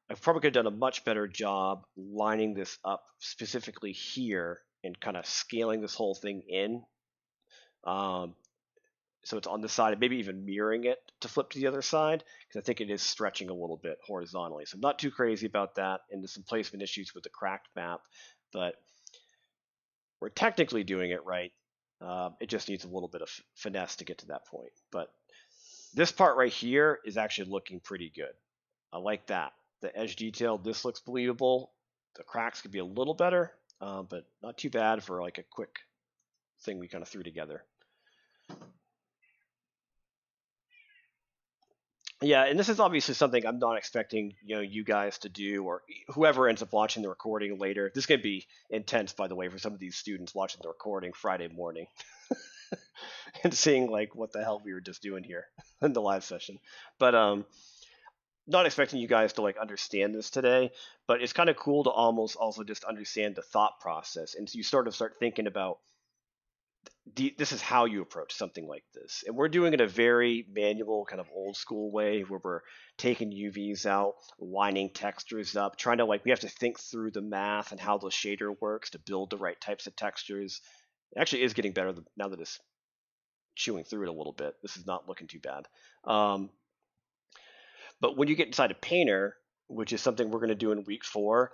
I probably could have done a much better job lining this up specifically here and kind of scaling this whole thing in. Um, so it's on the side and maybe even mirroring it to flip to the other side because I think it is stretching a little bit horizontally. So I'm not too crazy about that, and there's some placement issues with the cracked map, but we're technically doing it right. It just needs a little bit of finesse to get to that point. But this part right here is actually looking pretty good. I like that. The edge detail, this looks believable. The cracks could be a little better, but not too bad for like a quick thing we kind of threw together. Yeah, and this is obviously something I'm not expecting, you guys to do, or whoever ends up watching the recording later. This could be intense, by the way, for some of these students watching the recording Friday morning and seeing like what the hell we were just doing here in the live session. But not expecting you guys to like understand this today, but it's kind of cool to almost also just understand the thought process, and so you sort of start thinking about this is how you approach something like this. And we're doing it a very manual, kind of old school way where we're taking UVs out, lining textures up, trying to we have to think through the math and how the shader works to build the right types of textures. It actually is getting better now that it's chewing through it a little bit. This is not looking too bad. But when you get inside a painter, which is something we're going to do in week 4.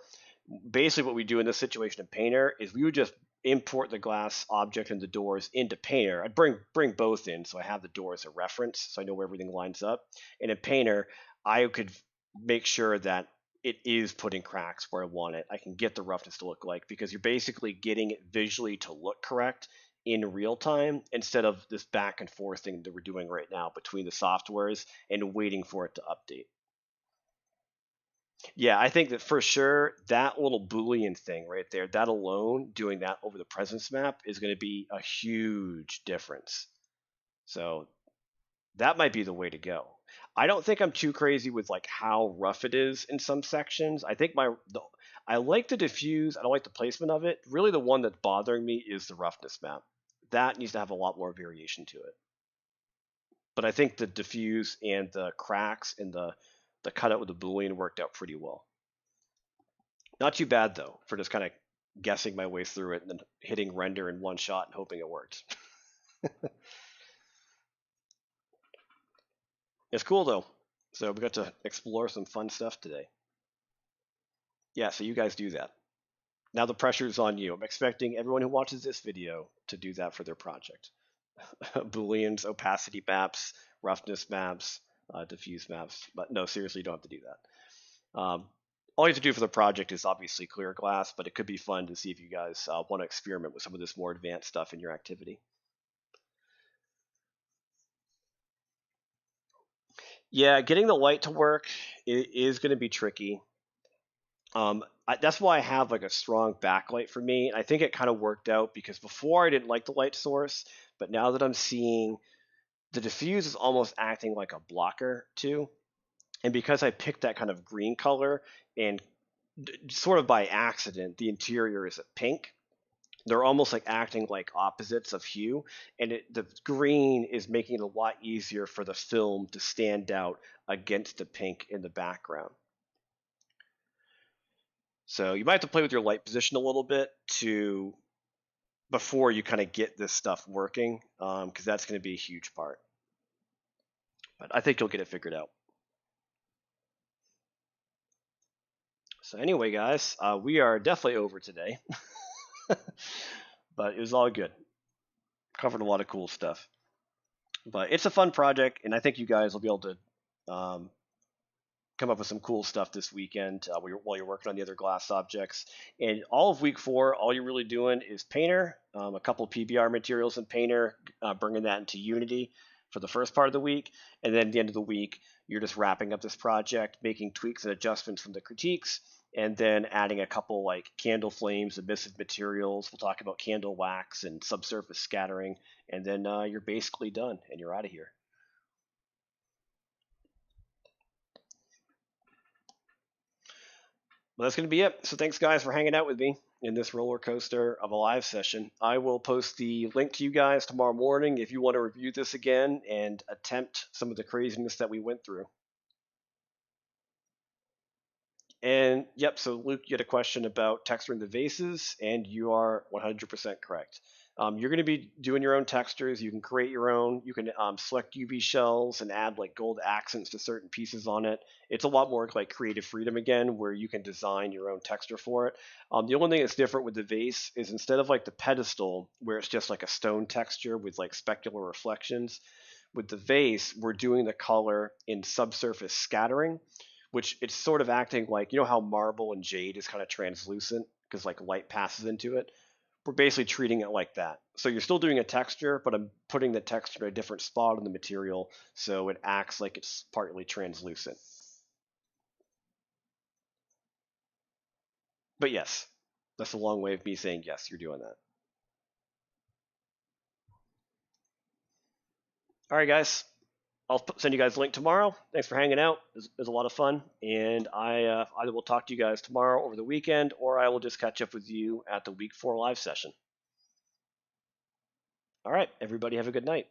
Basically, what we do in this situation in Painter is we would just import the glass object and the doors into Painter. I'd bring both in, so I have the door as a reference, so I know where everything lines up. And in Painter, I could make sure that it is putting cracks where I want it. I can get the roughness to look like, because you're basically getting it visually to look correct in real time instead of this back and forth thing that we're doing right now between the softwares and waiting for it to update. Yeah, I think that for sure that little Boolean thing right there, that alone, doing that over the presence map is going to be a huge difference. So that might be the way to go. I don't think I'm too crazy with like how rough it is in some sections. I think I like the diffuse. I don't like the placement of it. Really, the one that's bothering me is the roughness map. That needs to have a lot more variation to it. But I think the diffuse and the cracks and the cutout with the Boolean worked out pretty well. Not too bad though, for just kind of guessing my way through it and then hitting render in one shot and hoping it worked. It's cool though. So we got to explore some fun stuff today. Yeah, so you guys do that. Now the pressure is on you. I'm expecting everyone who watches this video to do that for their project. Booleans, opacity maps, roughness maps, diffuse maps. But no, seriously, you don't have to do that. All you have to do for the project is obviously clear glass, but it could be fun to see if you guys want to experiment with some of this more advanced stuff in your activity. Yeah, getting the light to work is going to be tricky. That's why I have like a strong backlight for me. I think it kind of worked out because before I didn't like the light source, but now that I'm seeing the diffuse is almost acting like a blocker too. And because I picked that kind of green color and sort of by accident, the interior is a pink. They're almost like acting like opposites of hue, and the green is making it a lot easier for the film to stand out against the pink in the background. So you might have to play with your light position a little bit to before you kind of get this stuff working, because that's going to be a huge part. But I think you'll get it figured out. So anyway, guys, we are definitely over today, but it was all good. Covered a lot of cool stuff. But it's a fun project, and I think you guys will be able to come up with some cool stuff this weekend while you're working on the other glass objects. And all of week 4, all you're really doing is Painter, a couple of PBR materials in Painter, bringing that into Unity for the first part of the week. And then at the end of the week, you're just wrapping up this project, making tweaks and adjustments from the critiques, and then adding a couple like candle flames, emissive materials. We'll talk about candle wax and subsurface scattering, and then you're basically done and you're out of here. Well, that's going to be it. So thanks, guys, for hanging out with me in this roller coaster of a live session. I will post the link to you guys tomorrow morning if you want to review this again and attempt some of the craziness that we went through. And yep, so Luke, you had a question about texturing the vases, and you are 100% correct. You're going to be doing your own textures. You can create your own. You can select UV shells and add like gold accents to certain pieces on it. It's a lot more like creative freedom again, where you can design your own texture for it. The only thing that's different with the vase is instead of like the pedestal, where it's just like a stone texture with like specular reflections, with the vase, we're doing the color in subsurface scattering, which it's sort of acting like, you know how marble and jade is kind of translucent because like light passes into it. We're basically treating it like that. So you're still doing a texture, but I'm putting the texture in a different spot on the material so it acts like it's partly translucent. But yes, that's a long way of me saying yes, you're doing that. All right, guys. I'll send you guys a link tomorrow. Thanks for hanging out. It was a lot of fun. And I either will talk to you guys tomorrow over the weekend, or I will just catch up with you at the week 4 live session. All right, everybody have a good night.